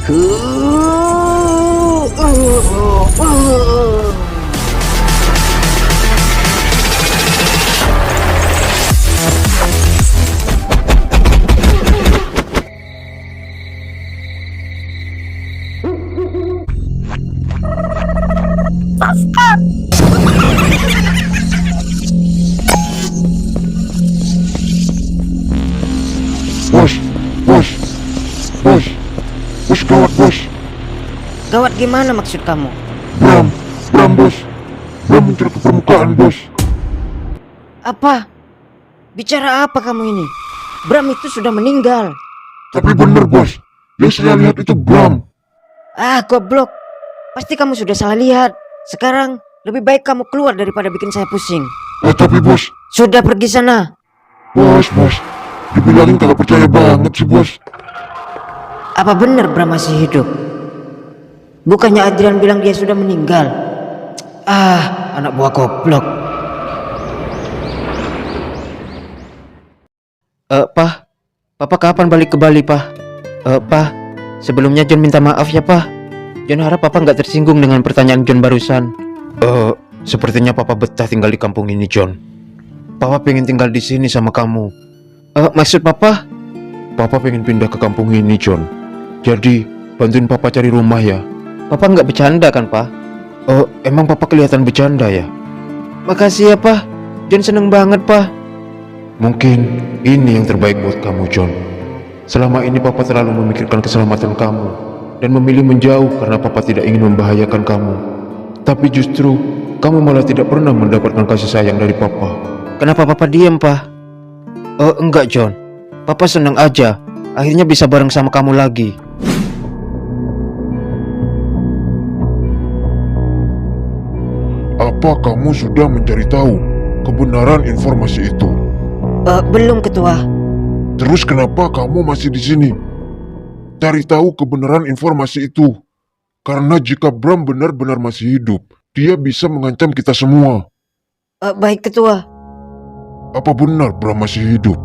Bos, bos, bos, bos gawat bos. Gawat gimana maksud kamu? Bram bos. Bram muncul ke permukaan bos. Apa? Bicara apa kamu ini? Bram itu sudah meninggal. Tapi bener bos, yang saya lihat itu Bram. Ah, goblok. Pasti kamu sudah salah lihat. Sekarang lebih baik kamu keluar daripada bikin saya pusing. Tapi bos, Sudah pergi sana. bos, dibilangin kagak percaya banget sih bos. Apa benar Bram masih hidup? Bukannya Adrian bilang dia sudah meninggal? Ah, anak buah goblok. Pak, Papa kapan balik ke Bali, Pak? Pak, sebelumnya John minta maaf ya, Pak. John harap Papa nggak tersinggung dengan pertanyaan John barusan. Sepertinya Papa betah tinggal di kampung ini, John. Papa pengen tinggal di sini sama kamu. Maksud Papa? Papa pengen pindah ke kampung ini, John. Jadi, bantuin Papa cari rumah ya. Papa nggak bercanda kan, Pak? Emang Papa kelihatan bercanda ya? Makasih ya, Pak. John seneng banget, Pak. Mungkin ini yang terbaik buat kamu, John. Selama ini Papa terlalu memikirkan keselamatan kamu dan memilih menjauh karena Papa tidak ingin membahayakan kamu. Tapi justru kamu malah tidak pernah mendapatkan kasih sayang dari Papa. Kenapa Papa diam, Pak? Enggak, John. Papa senang aja. Akhirnya bisa bareng sama kamu lagi. Apa kamu sudah mencari tahu kebenaran informasi itu? Belum, Ketua. Terus kenapa kamu masih di sini? Cari tahu kebenaran informasi itu. Karena jika Bram benar-benar masih hidup, dia bisa mengancam kita semua. Baik, Ketua. Apa benar Bram masih hidup?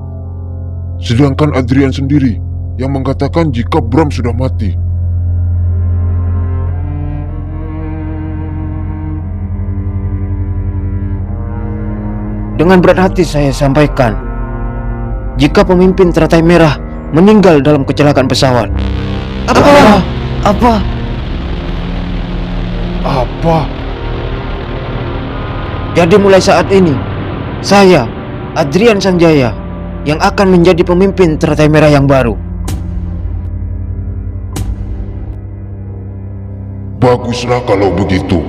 Sedangkan Adrian sendiri yang mengatakan jika Bram sudah mati. Dengan berat hati saya sampaikan, jika pemimpin teratai merah meninggal dalam kecelakaan pesawat. Apa? Jadi mulai saat ini, saya, Adrian Sanjaya, yang akan menjadi pemimpin teratai merah yang baru. Baguslah kalau begitu.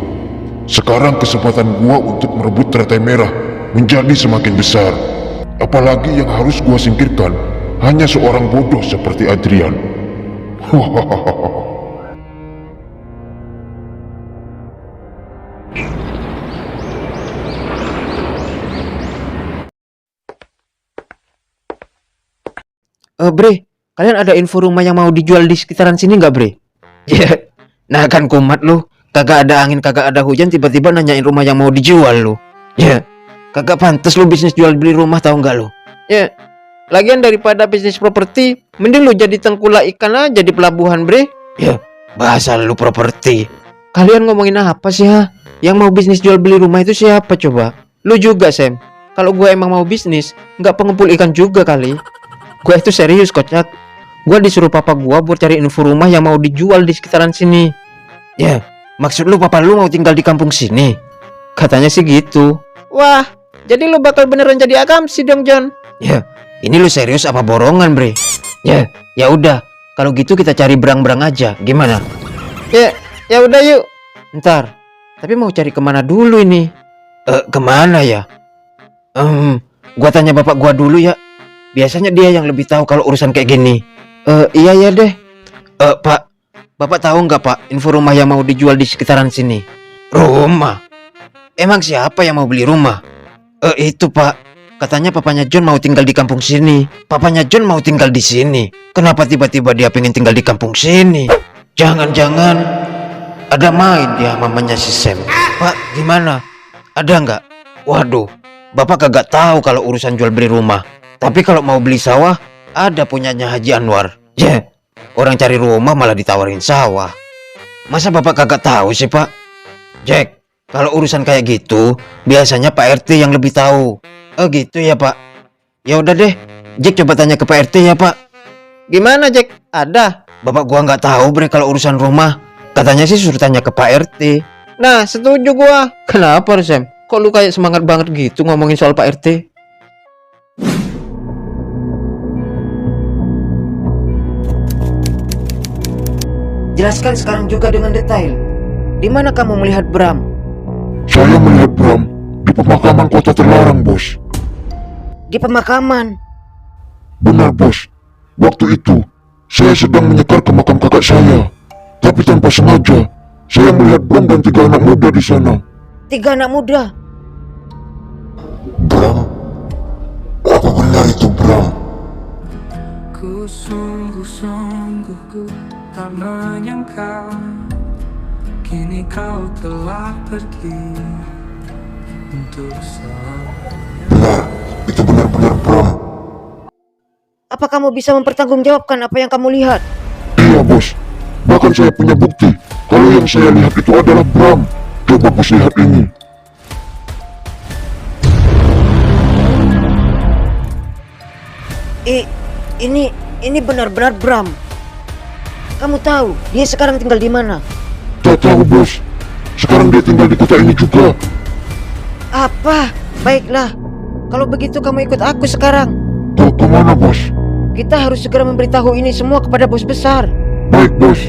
Sekarang kesempatan gua untuk merebut teratai merah menjadi semakin besar. Apalagi yang harus gua singkirkan hanya seorang bodoh seperti Adrian. Bre, kalian ada info rumah yang mau dijual di sekitaran sini nggak, Bre? Ya, nah kan kumat lu. Kagak ada angin, kagak ada hujan, tiba-tiba nanyain rumah yang mau dijual lu. Ya, kagak pantas lu bisnis jual beli rumah, tahu nggak lu? Ya, lagian daripada bisnis properti, mending lu jadi tengkulak ikan aja di pelabuhan, Bre. Ya, bahasa lu properti. Kalian ngomongin apa sih, ha? Yang mau bisnis jual beli rumah itu siapa coba? Lu juga, Sam. Kalau gue emang mau bisnis, nggak pengumpul ikan juga kali. Gue itu serius, kocak. Gue disuruh papa gue buat cari info rumah yang mau dijual di sekitaran sini. Ya, maksud lu papa lu mau tinggal di kampung sini? Katanya sih gitu. Wah, jadi lu bakal beneran jadi akamsi dong, John? Ya, ini lu serius apa borongan, Bre? Ya udah. Kalau gitu kita cari berang-berang aja. Gimana? Ya udah yuk. Ntar. Tapi mau cari kemana dulu ini? Kemana ya? Gua tanya bapak gua dulu ya. Biasanya dia yang lebih tahu kalau urusan kayak gini. Iya ya deh. Pak, Bapak tahu nggak Pak info rumah yang mau dijual di sekitaran sini? Rumah? Emang siapa yang mau beli rumah? Itu Pak. Katanya papanya John mau tinggal di kampung sini. Papanya John mau tinggal di sini. Kenapa tiba-tiba dia pengen tinggal di kampung sini? Jangan-jangan ada main dia mamanya si Sam. Pak, gimana? Ada nggak? Waduh, Bapak kagak tahu kalau urusan jual beli rumah. Tapi kalau mau beli sawah, ada punyanya Haji Anwar. Orang cari rumah malah ditawarin sawah. Masa Bapak kagak tahu sih, Pak? Jack, kalau urusan kayak gitu, biasanya Pak RT yang lebih tahu. Oh gitu ya, Pak. Ya udah deh, Jack coba tanya ke Pak RT ya, Pak. Gimana, Jack? Ada? Bapak gua nggak tahu, Bre, kalau urusan rumah. Katanya sih suruh tanya ke Pak RT. Nah, setuju gua. Kenapa, Sam? Kok lu kayak semangat banget gitu ngomongin soal Pak RT? Jelaskan sekarang juga dengan detail. Di mana kamu melihat Bram? Saya melihat Bram di pemakaman kota terlarang, bos. Di pemakaman. Benar, bos. Waktu itu, saya sedang menyekar ke makam kakak saya. Tapi tanpa sengaja, saya melihat Bram dan 3 anak muda di sana. 3 anak muda. Bram? Apa benar itu Bram? Ku sungguh-sungguh ku tak menyangka kini kau telah pergi untuk selamanya. Benar, itu benar-benar Bram. Apa kamu bisa mempertanggungjawabkan apa yang kamu lihat? Iya, bos. Bahkan saya punya bukti kalau yang saya lihat itu adalah Bram. Coba bos lihat ini. Ini benar-benar Bram. Kamu tahu dia sekarang tinggal di mana? Tak tahu, bos. Sekarang dia tinggal di kota ini juga. Apa? Baiklah. Kalau begitu kamu ikut aku sekarang. Ke mana, bos? Kita harus segera memberitahu ini semua kepada bos besar. Baik, bos.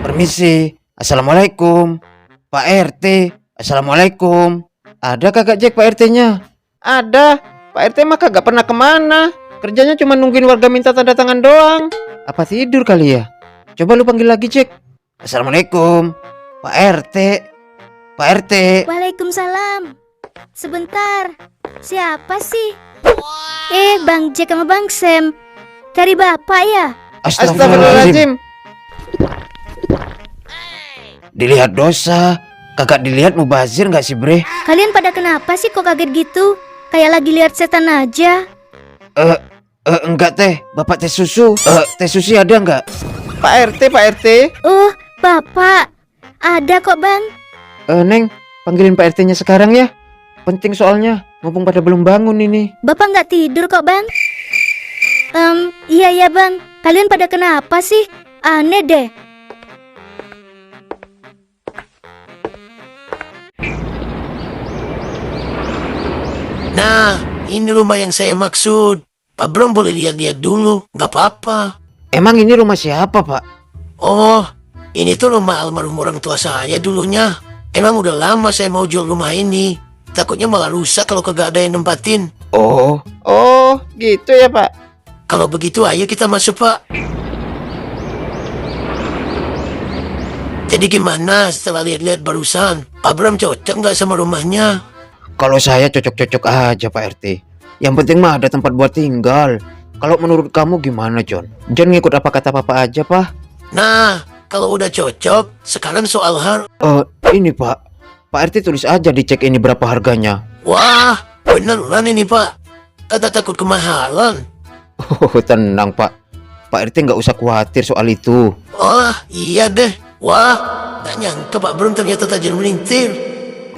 Permisi. Assalamualaikum. Pak RT. Assalamualaikum. Ada kagak Jack Pak RT-nya? Ada. Pak RT mah kagak pernah kemana. Kerjanya cuma nungguin warga minta tanda tangan doang. Apa tidur kali ya? Coba lu panggil lagi, Jack. Assalamualaikum. Pak RT. Pak RT. Waalaikumsalam. Sebentar. Siapa sih? Bang Jack sama Bang Sam. Cari bapak ya? Astagfirullahaladzim. Dilihat dosa. Kagak dilihat mubazir gak sih, Bre? Kalian pada kenapa sih kok kaget gitu? Kayak lagi lihat setan aja. Enggak teh. Bapak teh susu. Teh susu ada enggak? Pak RT, Pak RT. Bapak. Ada kok, Bang. Neng, panggilin Pak RT-nya sekarang ya. Penting soalnya, mumpung pada belum bangun ini. Bapak nggak tidur kok, Bang. Iya Bang. Kalian pada kenapa sih? Aneh deh. Nah, ini rumah yang saya maksud. Pak Bram boleh lihat-lihat dulu, nggak apa-apa. Emang ini rumah siapa, Pak? Oh, ini tuh rumah almarhum orang tua saya dulunya. Emang udah lama saya mau jual rumah ini. Takutnya malah rusak kalau kagak ada yang nempatin. Oh, gitu ya, Pak. Kalau begitu ayo kita masuk, Pak. Jadi gimana setelah lihat-lihat barusan? Pak Bram cocok nggak sama rumahnya? Kalau saya cocok-cocok aja, Pak RT. Yang penting mah ada tempat buat tinggal. Kalau menurut kamu gimana, John? John ngikut apa kata Papa aja, Pak. Nah, kalau udah cocok, sekarang soal Ini, Pak. Pak RT tulis aja dicek ini berapa harganya. Wah, beneran ini, Pak. Ada takut kemahalan? Oh, tenang, Pak. Pak RT nggak usah khawatir soal itu. Oh, iya deh. Wah, gak nyangka Pak Bram ternyata tajir melintir.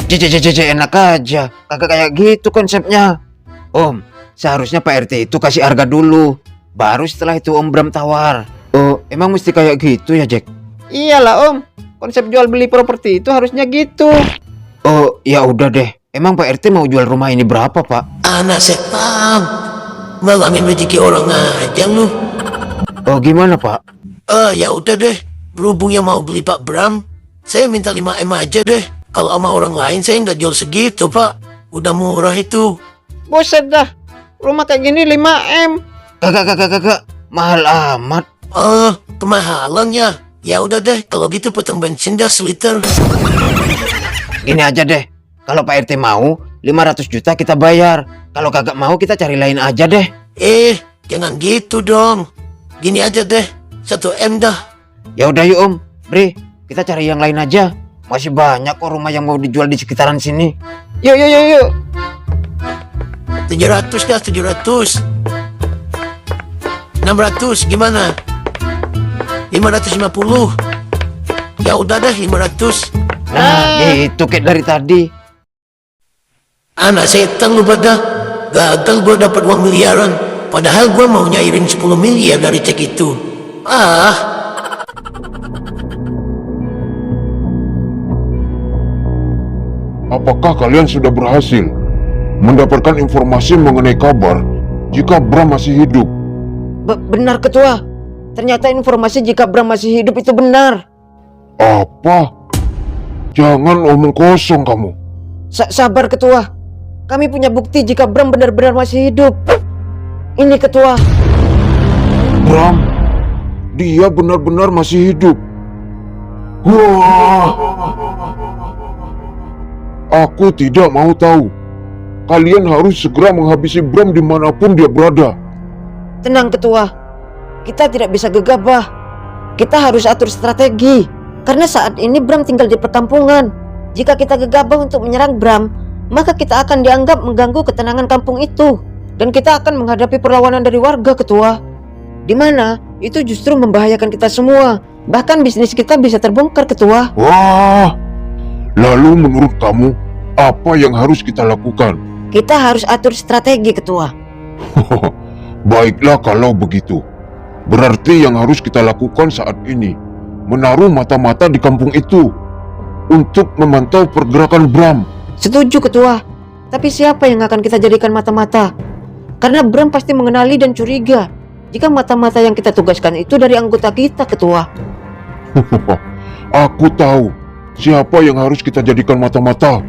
Enak aja. Kagak kayak gitu konsepnya. Om, seharusnya Pak RT itu kasih harga dulu. Baru setelah itu Om Bram tawar. Oh, emang mesti kayak gitu ya, Jack? Iyalah, Om. Konsep jual beli properti itu harusnya gitu. Oh, ya udah deh. Emang Pak RT mau jual rumah ini berapa, Pak? Anak setan. Malangin rezeki orang aja lu. Oh, gimana, Pak? Ya udah deh. Berhubung yang mau beli Pak Bram, saya minta 5M aja deh. Kalau sama orang lain saya nggak jual segitu, Pak. Udah murah itu. Buset dah. Rumah kayak gini 5M. Kagak. Mahal amat. Kemahalannya. Ya udah deh, kalau gitu potong bensin dah seliter. Gini aja deh. Kalau Pak RT mau, 500 juta kita bayar. Kalau kagak mau, kita cari lain aja deh. Jangan gitu dong. Gini aja deh, 1M dah. Ya udah yuk, Om. Bre, kita cari yang lain aja. Masih banyak kok rumah yang mau dijual di sekitaran sini. Yuk. 700 dah, 700. 600 gimana? 550. Ya udah deh 500. Nah, gitu kayak dari tadi. Anak setan lu pada. Gagal gue dapat uang miliaran. Padahal gue mau nyairin 10 miliar dari cek itu. Apakah kalian sudah berhasil mendapatkan informasi mengenai kabar jika Bram masih hidup? Benar ketua. Ternyata informasi jika Bram masih hidup itu benar. Apa? Jangan omong kosong kamu. Sabar ketua. Kami punya bukti jika Bram benar-benar masih hidup. Ini ketua. Bram, dia benar-benar masih hidup. Wah, aku tidak mau tahu. Kalian harus segera menghabisi Bram dimanapun dia berada. Tenang ketua. Kita tidak bisa gegabah. Kita harus atur strategi. Karena saat ini Bram tinggal di perkampungan. Jika kita gegabah untuk menyerang Bram, maka kita akan dianggap mengganggu ketenangan kampung itu. Dan kita akan menghadapi perlawanan dari warga ketua. Di mana itu justru membahayakan kita semua. Bahkan bisnis kita bisa terbongkar ketua. Wah, lalu menurut kamu apa yang harus kita lakukan? Kita harus atur strategi ketua. Baiklah kalau begitu. Berarti yang harus kita lakukan saat ini menaruh mata-mata di kampung itu untuk memantau pergerakan Bram. Setuju ketua. Tapi siapa yang akan kita jadikan mata-mata? Karena Bram pasti mengenali dan curiga jika mata-mata yang kita tugaskan itu dari anggota kita ketua. Aku tahu siapa yang harus kita jadikan mata-mata.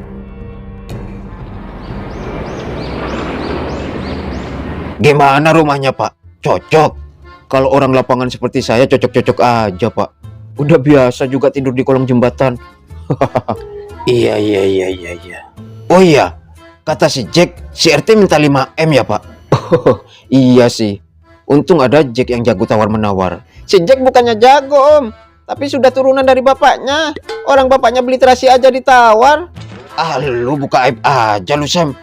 Gimana rumahnya, Pak? Cocok. Kalau orang lapangan seperti saya cocok-cocok aja, Pak. Udah biasa juga tidur di kolong jembatan. Iya. Oh iya, kata si Jack, si RT minta 5M ya, Pak? Iya sih. Untung ada Jack yang jago tawar-menawar. Si Jack bukannya jago, Om. Tapi sudah turunan dari bapaknya. Orang bapaknya beli terasi aja ditawar. Ah, lu buka aib aja lu, Sam.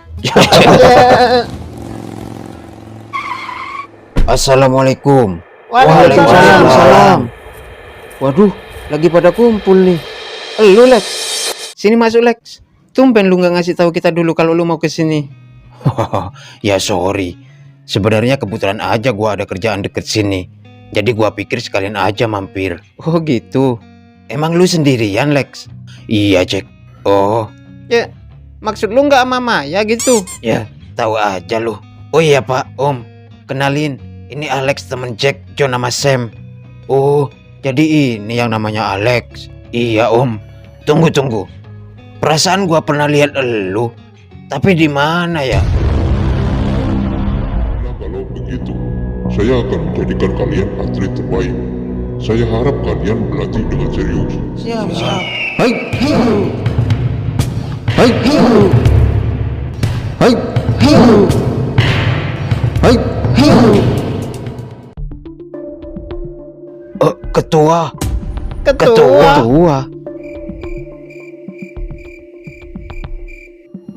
Assalamualaikum. Waalaikumsalam. Waduh, lagi pada kumpul nih. Lu Lex, sini masuk Lex. Tumben lu nggak ngasih tahu kita dulu kalau lu mau ke sini. Ya sorry. Sebenarnya kebetulan aja gua ada kerjaan deket sini. Jadi gua pikir sekalian aja mampir. Oh gitu. Emang lu sendirian Lex? Iya Jack. Oh. Ya, maksud lu nggak sama Maya gitu? Ya, tahu aja lu. Oh iya Pak, Om. Kenalin, ini Alex temen Jack, John sama Sam. Oh, jadi ini yang namanya Alex. Iya Om. Tunggu. Perasaan gua pernah lihat elu. Tapi di mana ya? Nah, kalau begitu, saya akan menjadikan kalian atlet terbaik. Saya harap kalian berlatih dengan serius. Siap. Hai. Ketua.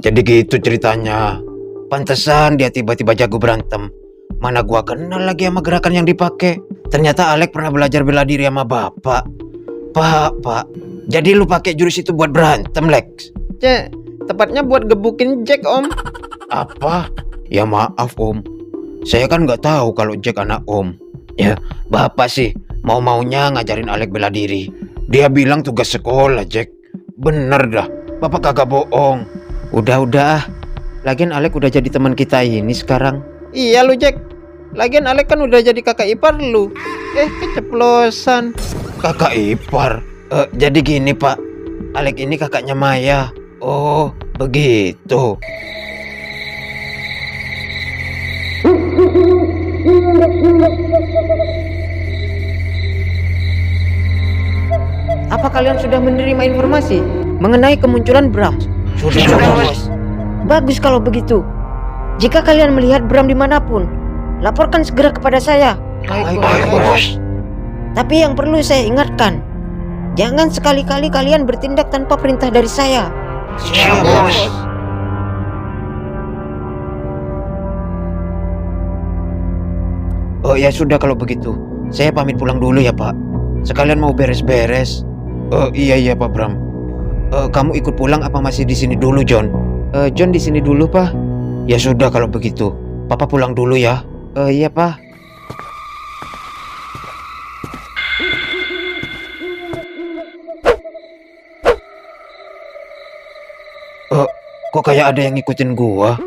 Jadi gitu ceritanya. Pantesan dia tiba-tiba jago berantem. Mana gua kenal lagi sama gerakan yang dipakai. Ternyata Alek pernah belajar bela diri sama bapak. Pak. Jadi lu pakai jurus itu buat berantem, Lex? Tepatnya buat gebukin Jack, Om. Apa? Ya maaf, Om. Saya kan nggak tahu kalau Jack anak Om. Ya, bapak sih mau-maunya ngajarin Alek bela diri. Dia bilang tugas sekolah, Jack. Bener dah, bapak kagak bohong. Udah. Lagian Alek udah jadi teman kita ini sekarang. Iya lu, Jack. Lagian Alek kan udah jadi kakak ipar lu. Keceplosan. Kakak ipar? Jadi gini, Pak. Alek ini kakaknya Maya. Oh, begitu. Apa kalian sudah menerima informasi mengenai kemunculan Bram? Sudah, Bos. Bagus kalau begitu. Jika kalian melihat Bram dimanapun, laporkan segera kepada saya. Baik, Bos. Tapi yang perlu saya ingatkan, jangan sekali-kali kalian bertindak tanpa perintah dari saya. Siap, Bos. Oh ya sudah kalau begitu. Saya pamit pulang dulu ya Pak. Sekalian mau beres-beres. Oh iya Pak Bram. Kamu ikut pulang apa masih di sini dulu John? John di sini dulu Pak. Ya sudah kalau begitu. Papa pulang dulu ya. Iya Pak. Kok kayak ada yang ngikutin gua?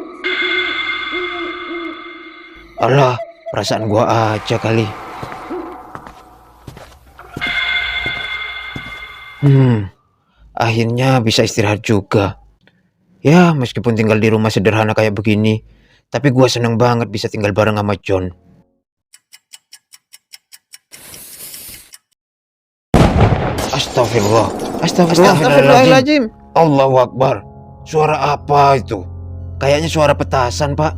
Alah, perasaan gua aja kali. Akhirnya bisa istirahat juga. Ya, meskipun tinggal di rumah sederhana kayak begini, tapi gua seneng banget bisa tinggal bareng sama John. Astagfirullah. Astagfirullahaladzim. Allahu Akbar. Suara apa itu? Kayaknya suara petasan, Pak.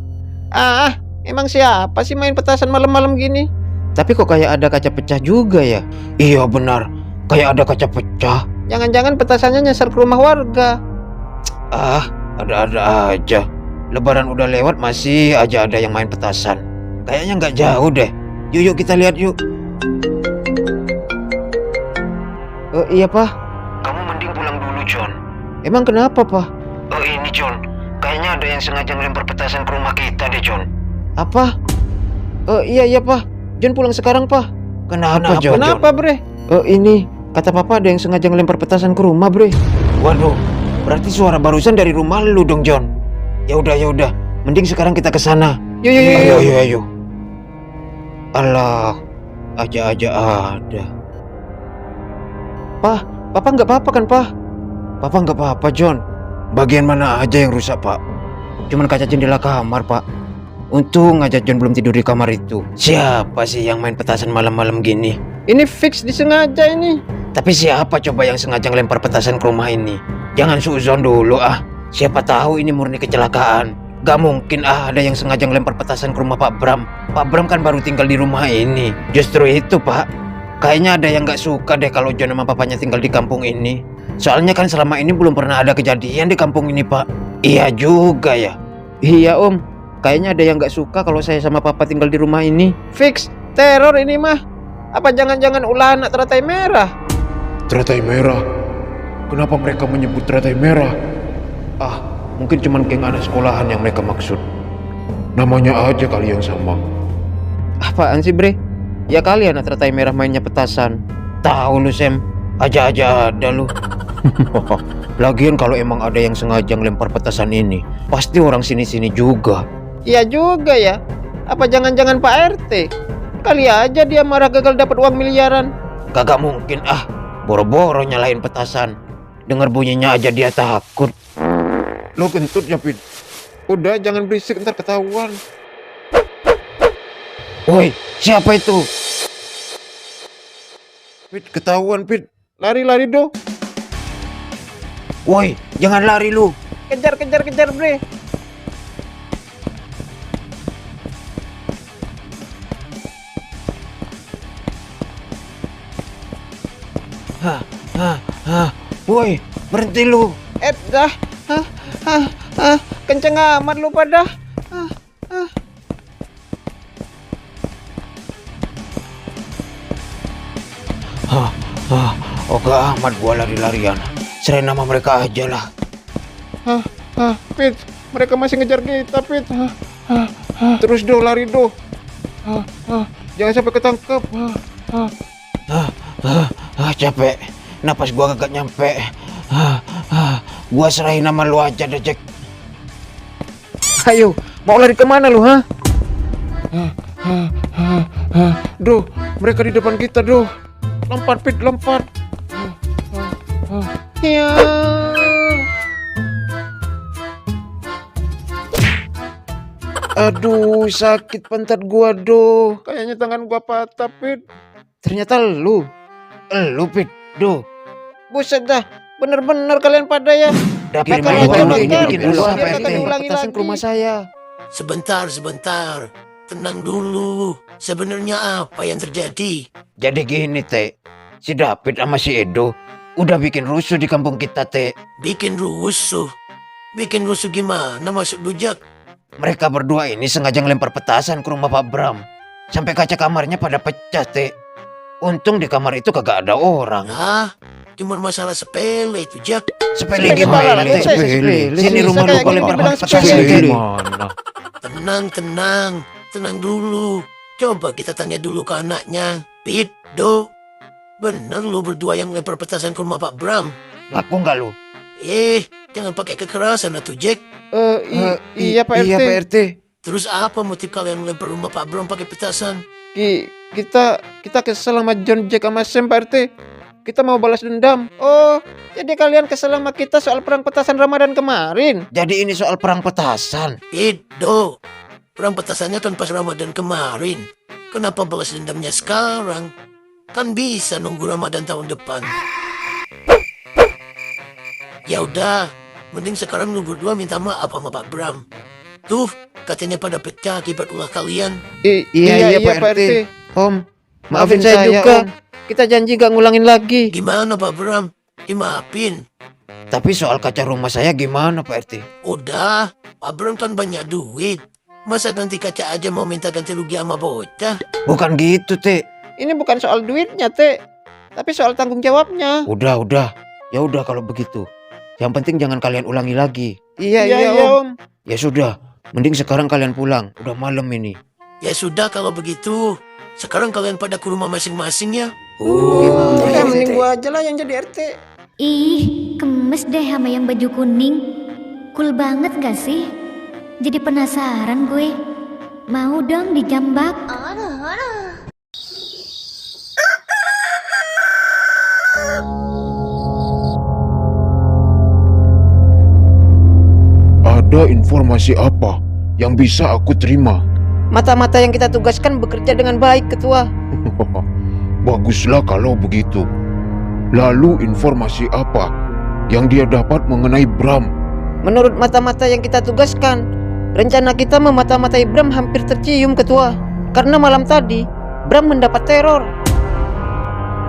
Emang siapa sih main petasan malam-malam gini? Tapi kok kayak ada kaca pecah juga ya? Iya benar, kayak ada kaca pecah. Jangan-jangan petasannya nyasar ke rumah warga. Ada-ada aja. Lebaran udah lewat masih aja ada yang main petasan. Kayaknya nggak jauh deh. Yuk kita lihat yuk. Iya Pak. Kamu mending pulang dulu John. Emang kenapa Pak? Ini John, kayaknya ada yang sengaja ngelempar petasan ke rumah kita deh John. Apa? Iya Pak. John pulang sekarang Pak. Kenapa John? Kenapa Bre? Ini kata Papa ada yang sengaja ngelempar petasan ke rumah Bre. Waduh, berarti suara barusan dari rumah lu dong John. Ya udah. Mending sekarang kita ke sana. Yuk. Alah, aja ada. Papa nggak apa-apa kan Pak? Papa nggak apa-apa John. Bagian mana aja yang rusak Pak? Cuman kaca jendela kamar Pak. Untung aja John belum tidur di kamar itu. Siapa sih yang main petasan malam-malam gini? Ini fix disengaja ini. Tapi siapa coba yang sengaja ngelempar petasan ke rumah ini? Jangan suzon dulu Siapa tahu ini murni kecelakaan. Gak mungkin ada yang sengaja ngelempar petasan ke rumah Pak Bram. Pak Bram kan baru tinggal di rumah ini. Justru itu Pak. Kayaknya ada yang gak suka deh kalau John sama papanya tinggal di kampung ini. Soalnya kan selama ini belum pernah ada kejadian di kampung ini Pak. Iya juga ya. Iya Om. Kayaknya ada yang gak suka kalau saya sama Papa tinggal di rumah ini. Fix teror ini mah. Apa jangan-jangan ulah anak teratai merah? Teratai merah? Kenapa mereka menyebut teratai merah? Mungkin cuma geng anak sekolahan yang mereka maksud. Namanya aja kali yang sama. Apaan sih Bre? Ya kali anak teratai merah mainnya petasan. Tahu lu Sam, aja ada lu. Lagian kalau emang ada yang sengaja ngelempar petasan ini, pasti orang sini-sini juga. Iya juga ya. Apa jangan-jangan Pak RT? Kali aja dia marah gagal dapat uang miliaran. Kagak mungkin boro-boro nyalain petasan. Dengar bunyinya aja dia takut. Lo kentut ya Pit. Udah jangan berisik ntar ketahuan. Woi, siapa itu? Pit ketahuan Pit. Lari dong. Woi, jangan lari lu. Kejar Bre. Woi, berhenti lu. Kenceng amat lu pada. Oga amat gua lari-larian. Serain nama mereka aja lah. Pit, mereka masih ngejar kita Pit. Terus lari jangan sampai ketangkep. Capek. Napas gua kagak nyampe. Gua serahin nama lu aja deh Jack. Ayo, mau lari kemana lu Mereka di depan kita Lompat Pit, lompat. Ya. Aduh, sakit pantat gua Kayaknya tangan gua patah Pit. Ternyata lu Pit, Buset dah, bener-bener kalian pada ya. Dapat petasan ke rumah saya. Sebentar. Tenang dulu. Sebenarnya apa yang terjadi? Jadi gini, Teh. Si David sama si Edo udah bikin rusuh di kampung kita, Teh. Bikin rusuh? Bikin rusuh gimana maksud lu, Jak? Mereka berdua ini sengaja ngelempar petasan ke rumah Pak Bram. Sampai kaca kamarnya pada pecah, Teh. Untung di kamar itu kagak ada orang. Nah, cuma masalah sepele itu, Jak. Sepele Gimana, gimana, Teh? Teh? Sepele. Sini Bisa rumah lu kayak kau gini lempar dibilang petasan sepele. sendiri. Gimana? Tenang dulu. Coba kita tanya dulu ke anaknya. Pit, Do, bener lu berdua yang lempar petasan ke rumah Pak Bram? Ngaku nggak lu? Jangan pakai kekerasan atuh, Jack. Iya Pak RT. Iya, Pak RT. Terus apa motif kalian lempar rumah Pak Bram pakai petasan? Kita kesel sama John, Jack sama Sam Pak RT. Kita mau balas dendam. Oh, jadi kalian kesel sama kita soal perang petasan Ramadan kemarin? Jadi ini soal perang petasan. Pit, Do, perang petasannya kan pas Ramadan kemarin. Kenapa balas dendamnya sekarang? Kan bisa nunggu Ramadan tahun depan. Ya udah, mending sekarang lu berdua minta maaf sama Pak Bram. Tuh, katanya pada pecah akibat ulah kalian. Iya, Pak RT. Om, maafin saya juga. Om. Kita janji gak ngulangin lagi. Gimana Pak Bram? Dimaafin? Tapi soal kaca rumah saya gimana, Pak RT? Udah, Pak Bram kan banyak duit. Masa ganti kaca aja mau minta ganti rugi sama bocah? Bukan gitu, Teh. Ini bukan soal duitnya, Teh. Tapi soal tanggung jawabnya. Udah. Ya udah kalau begitu. Yang penting jangan kalian ulangi lagi. Iya, Om. Ya sudah, mending sekarang kalian pulang. Udah malam ini. Ya sudah kalau begitu. Sekarang kalian pada ke rumah masing-masing ya. Udah, mending gua aja lah yang jadi RT. Ih, gemes deh sama yang baju kuning. Cool banget gak sih? Jadi penasaran gue. Mau dong dijambak? Ada informasi apa yang bisa aku terima? Mata-mata yang kita tugaskan bekerja dengan baik, Ketua. Baguslah kalau begitu. Lalu informasi apa yang dia dapat mengenai Bram? Menurut mata-mata yang kita tugaskan, rencana kita memata-matai Bram hampir tercium, Ketua. Karena malam tadi, Bram mendapat teror.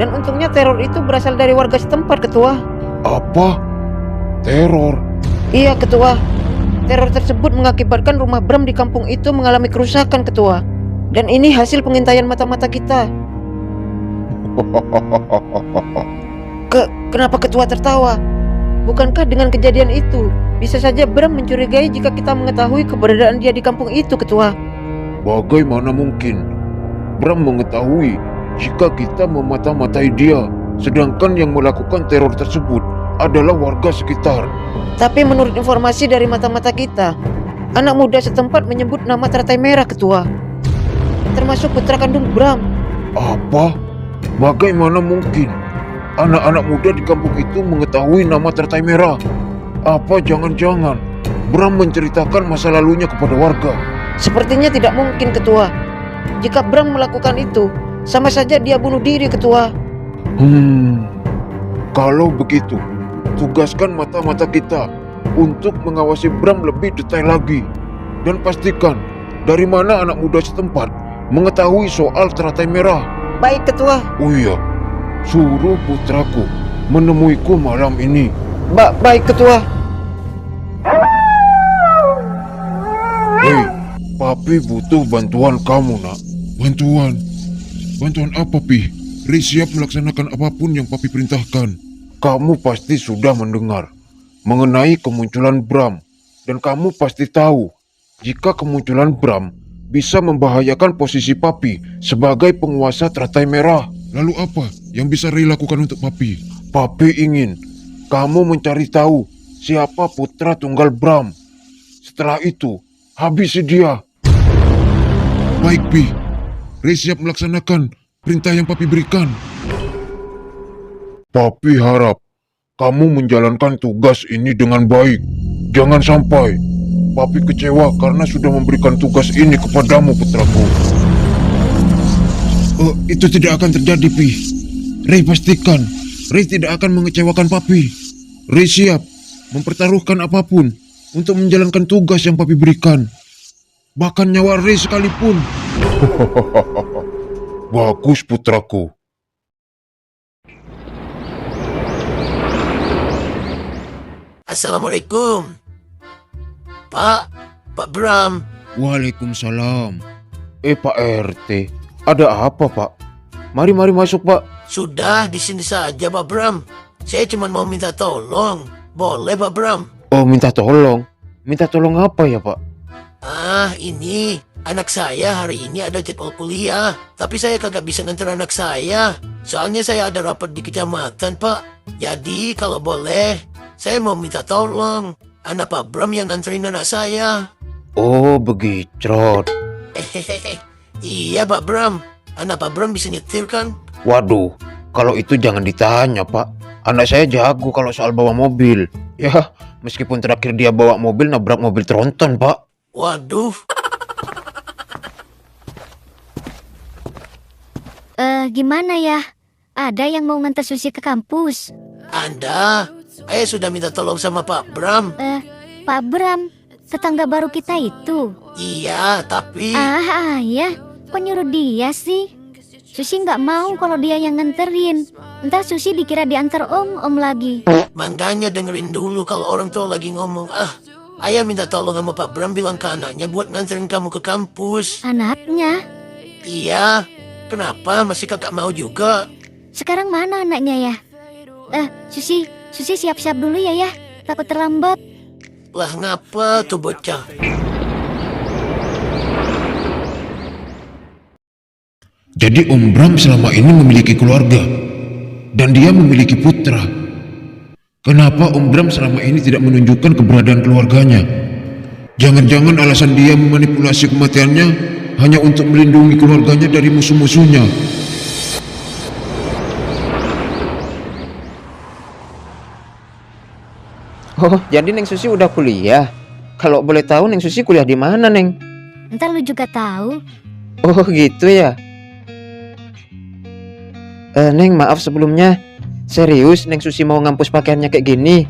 Dan untungnya teror itu berasal dari warga setempat, Ketua. Apa? Teror? Iya, Ketua. Teror tersebut mengakibatkan rumah Bram di kampung itu mengalami kerusakan, Ketua. Dan ini hasil pengintaian mata-mata kita. Kenapa Ketua tertawa? Bukankah dengan kejadian itu bisa saja Bram mencurigai jika kita mengetahui keberadaan dia di kampung itu, Ketua? Bagaimana mungkin Bram mengetahui jika kita memata-matai dia, sedangkan yang melakukan teror tersebut adalah warga sekitar? Tapi menurut informasi dari mata-mata kita, anak muda setempat menyebut nama teratai merah, Ketua. Termasuk putra kandung Bram. Apa? Bagaimana mungkin anak-anak muda di kampung itu mengetahui nama teratai merah? Apa jangan-jangan Bram menceritakan masa lalunya kepada warga? Sepertinya tidak mungkin, Ketua. Jika Bram melakukan itu, sama saja dia bunuh diri, Ketua. Kalau begitu, tugaskan mata-mata kita untuk mengawasi Bram lebih detail lagi. Dan pastikan dari mana anak muda setempat mengetahui soal teratai merah. Baik, Ketua. Oh iya, suruh putraku menemuiku malam ini. Baik, Ketua. Hei, Papi butuh bantuan kamu, nak. Bantuan? Bantuan apa, Pi? Ri siap melaksanakan apapun yang Papi perintahkan. Kamu pasti sudah mendengar mengenai kemunculan Bram. Dan kamu pasti tahu jika kemunculan Bram bisa membahayakan posisi Papi sebagai penguasa teratai merah. Lalu apa yang bisa Ri lakukan untuk Papi? Papi ingin kamu mencari tahu siapa putra tunggal Bram. Setelah itu, habisi dia. Baik, Pi. Ri siap melaksanakan perintah yang Papi berikan. Papi harap kamu menjalankan tugas ini dengan baik. Jangan sampai Papi kecewa karena sudah memberikan tugas ini kepadamu, putraku. Itu tidak akan terjadi, Pi. Ray pastikan Ray tidak akan mengecewakan Papi. Ray siap mempertaruhkan apapun untuk menjalankan tugas yang Papi berikan. Bahkan nyawa Ray sekalipun. Bagus, putraku. Assalamualaikum. Pak Bram. Waalaikumsalam. Pak RT, ada apa Pak? Mari masuk Pak. Sudah, di sini saja Pak Bram. Saya cuma mau minta tolong. Boleh Pak Bram? Oh, minta tolong. Minta tolong apa ya Pak? Ini. Anak saya hari ini ada jadwal kuliah. Tapi saya kagak bisa nganter anak saya. Soalnya saya ada rapat di kecamatan Pak. Jadi kalau boleh, saya mau minta tolong. Anak Pak Bram yang nganterin anak saya. Oh, begitu. Iya Pak Bram. Anak Pak Bram bisa nyetir kan? Waduh, kalau itu jangan ditanya Pak. Anak saya jago kalau soal bawa mobil. Ya, meskipun terakhir dia bawa mobil nabrak mobil tronton Pak. Waduh. Gimana ya? Ada yang mau ngantar Susi ke kampus? Anda, saya sudah minta tolong sama Pak Bram. Pak Bram, tetangga baru kita itu. Iya, tapi... Ya. Kok nyuruh dia sih? Susi nggak mau kalau dia yang nganterin. Ntar Susi dikira diantar om lagi. Makanya dengerin dulu kalau orang tua lagi ngomong. Ayah minta tolong sama Pak Bram bilang ke anaknya buat nganterin kamu ke kampus. Anaknya? Iya, kenapa masih kakak mau juga? Sekarang mana anaknya ya? Susi siap-siap dulu ya. Takut terlambat. Lah ngapa tuh bocah? Jadi Om Bram selama ini memiliki keluarga dan dia memiliki putra. Kenapa Om Bram selama ini tidak menunjukkan keberadaan keluarganya? Jangan-jangan alasan dia memanipulasi kematiannya hanya untuk melindungi keluarganya dari musuh-musuhnya. Oh, jadi Neng Susi udah kuliah. Kalau boleh tahu Neng Susi kuliah di mana, Neng? Ntar lu juga tahu. Oh, gitu ya. Neng, maaf sebelumnya. Serius Neng Susi mau ngampus pakaiannya kayak gini?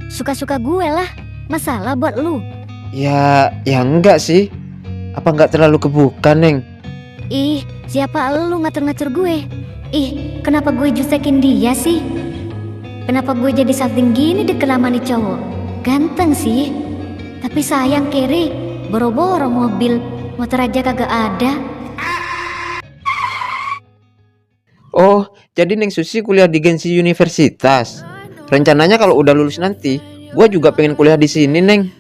Suka-suka gue lah. Masalah buat lu. Ya enggak sih. Apa enggak terlalu kebuka, Neng? Ih, siapa lu ngatur-ngatur gue? Ih, kenapa gue jutekin dia sih? Kenapa gue jadi salting gini deket sama nih cowok? Ganteng sih. Tapi sayang kere, boro-boro mobil, motor aja kagak ada. Oh, jadi Neng Susi kuliah di Gensi Universitas. Rencananya kalau udah lulus nanti, gua juga pengen kuliah di sini, Neng.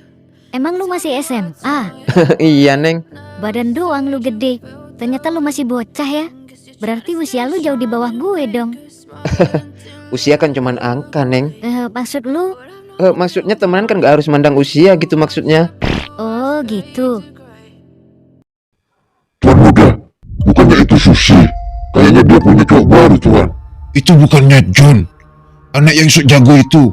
Emang lu masih SMA? Iya, Neng. Badan doang lu gede. Ternyata lu masih bocah ya. Berarti usia lu jauh di bawah gue dong. Usia kan cuman angka, Neng. Maksud lu? Maksudnya temenan kan gak harus mandang usia gitu maksudnya. Oh, gitu. Tuan muda, bukannya itu Susi? Kayaknya dia punya cowok baru, Tuan. Itu bukannya John, anak yang sok jago itu.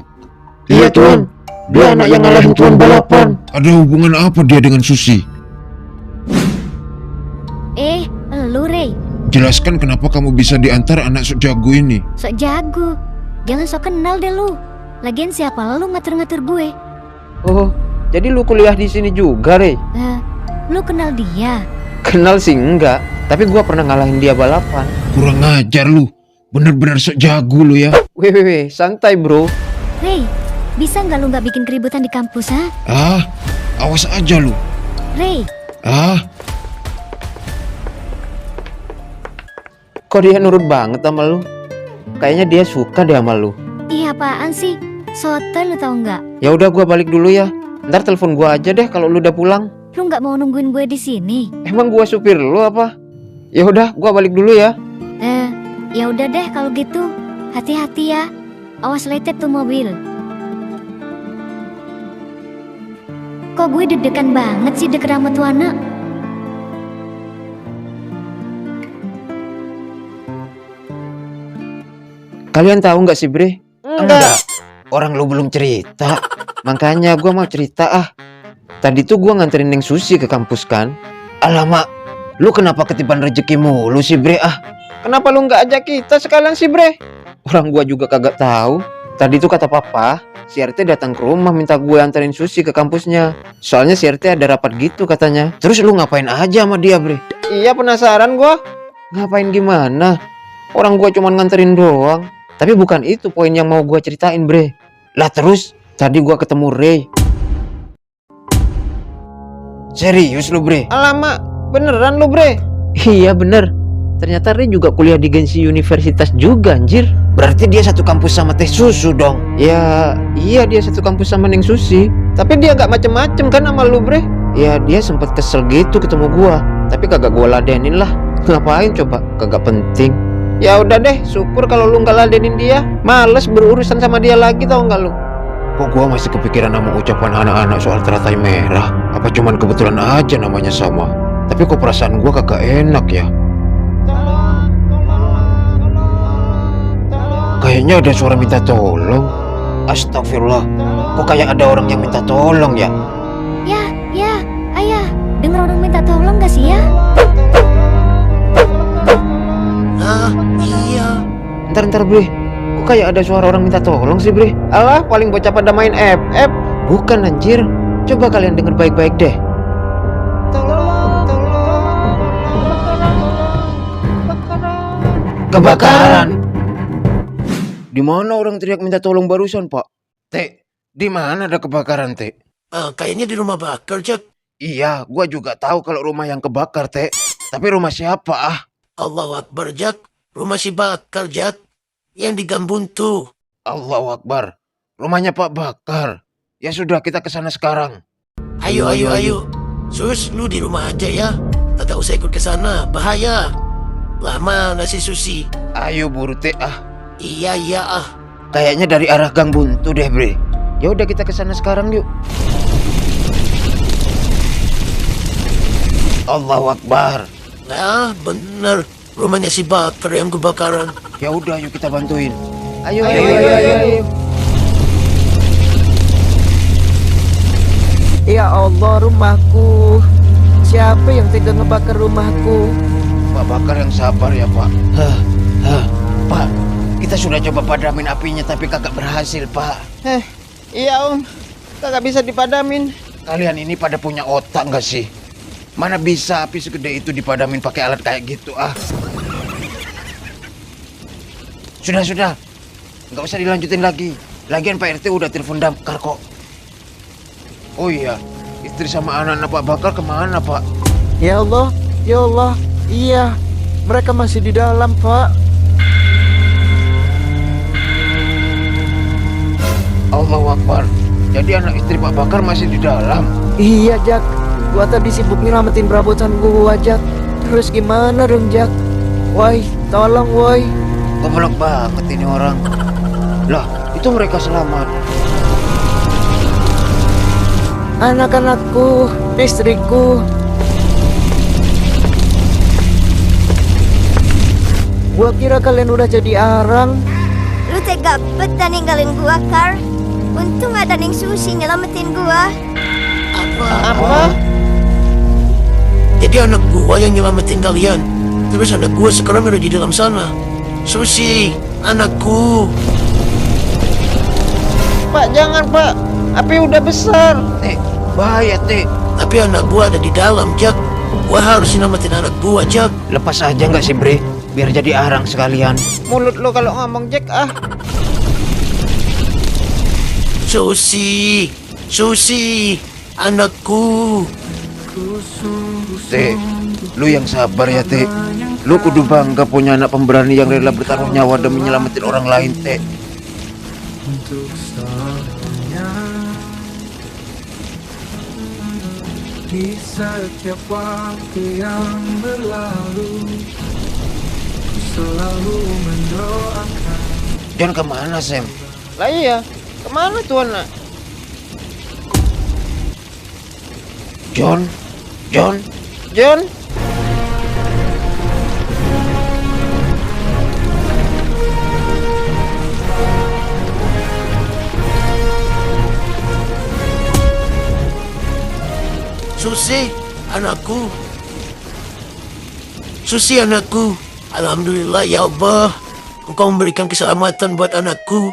Iya, Tuan. Dia anak yang ngalahin Tuan balapan. Ada hubungan apa dia dengan Susi? Lu Rey, Jelaskan kenapa kamu bisa diantar anak sok jago ini. sok jago. Jangan sok kenal deh lu. Lagian siapa lu ngatur-ngatur gue? Oh, jadi lu kuliah di sini juga, Rey? Lu kenal dia? Kenal sih enggak, tapi gua pernah ngalahin dia balapan. Kurang ajar lu, bener-bener sok jago lu ya. Weh, santai bro. Rey, bisa nggak lu nggak bikin keributan di kampus, ha? Awas aja lu. Rey, Kok dia nurut banget sama lu? Kayaknya dia suka deh sama lu. iya apaan sih? Soto lu tau nggak? Ya udah gua balik dulu ya. Ntar telepon gua aja deh kalau lu udah pulang. Lu nggak mau nungguin gue di sini? Emang gua supir lu apa? Ya udah, gua balik dulu ya. Ya udah deh kalau gitu. Hati-hati ya. Awas lecet tuh mobil. Kok gue deg-degan banget sih deket sama tuh anak? Kalian tahu nggak sih, Bre? Enggak. Orang lu belum cerita. Makanya gua mau cerita. Tadi tuh gua nganterin Neng Susi ke kampus kan. Alamak, lu kenapa ketiban rezeki mulu sih, Bre? Kenapa lu nggak ajak kita sekalian sih, Bre? Orang gua juga kagak tahu. Tadi tuh kata papa, si RT datang ke rumah minta gue anterin Susi ke kampusnya. Soalnya si RT ada rapat gitu katanya. Terus lu ngapain aja sama dia, Bre? Iya, penasaran gua. Ngapain gimana? Orang gua cuman nganterin doang. Tapi bukan itu poin yang mau gua ceritain, Bre. Lah terus, tadi gua ketemu Ray. Serius lu, Bre? Alamak, Beneran lu bre? Iya bener. Ternyata Ri juga kuliah di Gensi Universitas juga anjir. Berarti dia satu kampus sama Teh Susu dong. Ya iya dia satu kampus sama Neng Susi. Tapi dia gak macem-macem kan sama lu bre? Ya dia sempat kesel gitu ketemu gua. Tapi kagak gua ladenin lah. Ngapain coba? Kagak penting. Ya udah deh, syukur kalau lu gak ladenin dia. Males berurusan sama dia lagi tau gak lu? Kok gua masih kepikiran sama ucapan anak-anak soal teratai merah? Apa cuman kebetulan aja namanya sama? Tapi kok perasaan gua kagak enak ya? Kayaknya ada suara minta tolong. Astagfirullah. Kok kayak ada orang yang minta tolong ya? Ya, ayah, denger orang minta tolong gak sih ya? Ah, iya. Ntar Bre. Kok kayak ada suara orang minta tolong sih Bre? Alah, paling bocah pada main FF. Bukan anjir. Coba kalian denger baik-baik deh. Kebakaran. Di mana orang teriak minta tolong barusan, Pak? Teh, di mana ada kebakaran, Teh? Kayaknya di rumah bakar, Jack. Iya, gua juga tahu kalau rumah yang kebakar, Teh. Tapi rumah siapa, ah? Allahu Akbar, Jack. Rumah si bakar, Jack. Yang di Gambuntu. Allahu Akbar. Rumahnya Pak Bakar. Ya sudah, kita ke sana sekarang. Ayo. Sus, lu di rumah aja ya. Tak usah ikut ke sana, bahaya. Lama nasi Susi. Ayo buru, Teh, ah. Iya, ah. Kayaknya dari arah Gang Buntu deh, Bre. Ya udah kita ke sana sekarang yuk. Allahu Akbar. Nah, bener. Rumahnya si bakar yang kebakaran. Ya udah, yuk kita bantuin. Ayo. Ya Allah, rumahku. Siapa yang tega ngebakar rumahku? Pak Bakar yang sabar ya, Pak. Pak, kita sudah coba padamin apinya tapi kagak berhasil, Pak. Iya om, kagak bisa dipadamin. Kalian ini pada punya otak nggak sih? Mana bisa api segede itu dipadamin pakai alat kayak gitu, ah. Sudah. Nggak usah dilanjutin lagi. Lagian Pak RT udah telepon damkar kok. Oh iya, istri sama anak-anak Pak Bakar kemana, Pak? Ya Allah, iya. Mereka masih di dalam, Pak. Allahu Akbar. Jadi anak istri Pak Bakar masih di dalam? Iya, Jak. Gua tadi sibuk nyelamatin perabotan gua, Jak. Terus gimana dong, Jak? Woi, tolong, woi. Goblok banget ini orang. Lah, itu mereka selamat. Anak-anakku, istriku. Gua kira kalian udah jadi arang. Lu tega bet dan ninggalin gua, Kar. Untung ada Neng Susi nyelamatin gua. Apa? Jadi anak gua yang nyelamatin kalian. Terus anak gua sekarang ada di dalam sana. Susi, anakku. Pak, jangan, Pak. Api udah besar. Teh, bahaya, Teh. Tapi anak gua ada di dalam, Jack. Gua harus nyelamatin anak gua, Jack. Lepas aja nggak sih, Bre? Biar jadi arang sekalian. Mulut lo kalau ngomong, Jack, ah. Susi, anakku. Teh, lu yang sabar ya, Teh. Lu kudu bangga punya anak pemberani yang rela bertaruh nyawa demi menyelamatin orang lain, Teh. Untuk selamanya di setiap waktu yang berlalu, ku selalu mendoakan. John kemana, Sam? Lah iya, kemana tuh anak? John? John? Susi, anakku. Alhamdulillah ya Allah. Engkau memberikan keselamatan buat anakku.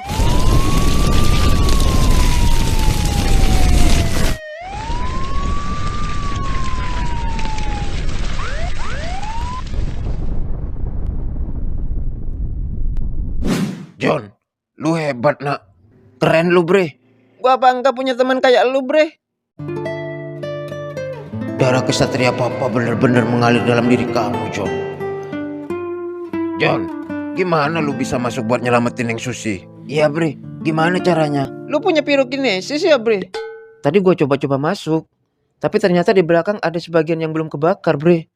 John, lu hebat, nak. Keren lu, Bre. Gua bangga punya teman kayak lu, Bre. Darah kesatria papa benar-benar mengalir dalam diri kamu, John. John, gimana lu bisa masuk buat nyelamatin Neng Susi? Iya, Bre. Gimana caranya? Lu punya pirokinesis ya, Bre? Tadi gua coba-coba masuk, tapi ternyata di belakang ada sebagian yang belum kebakar, Bre.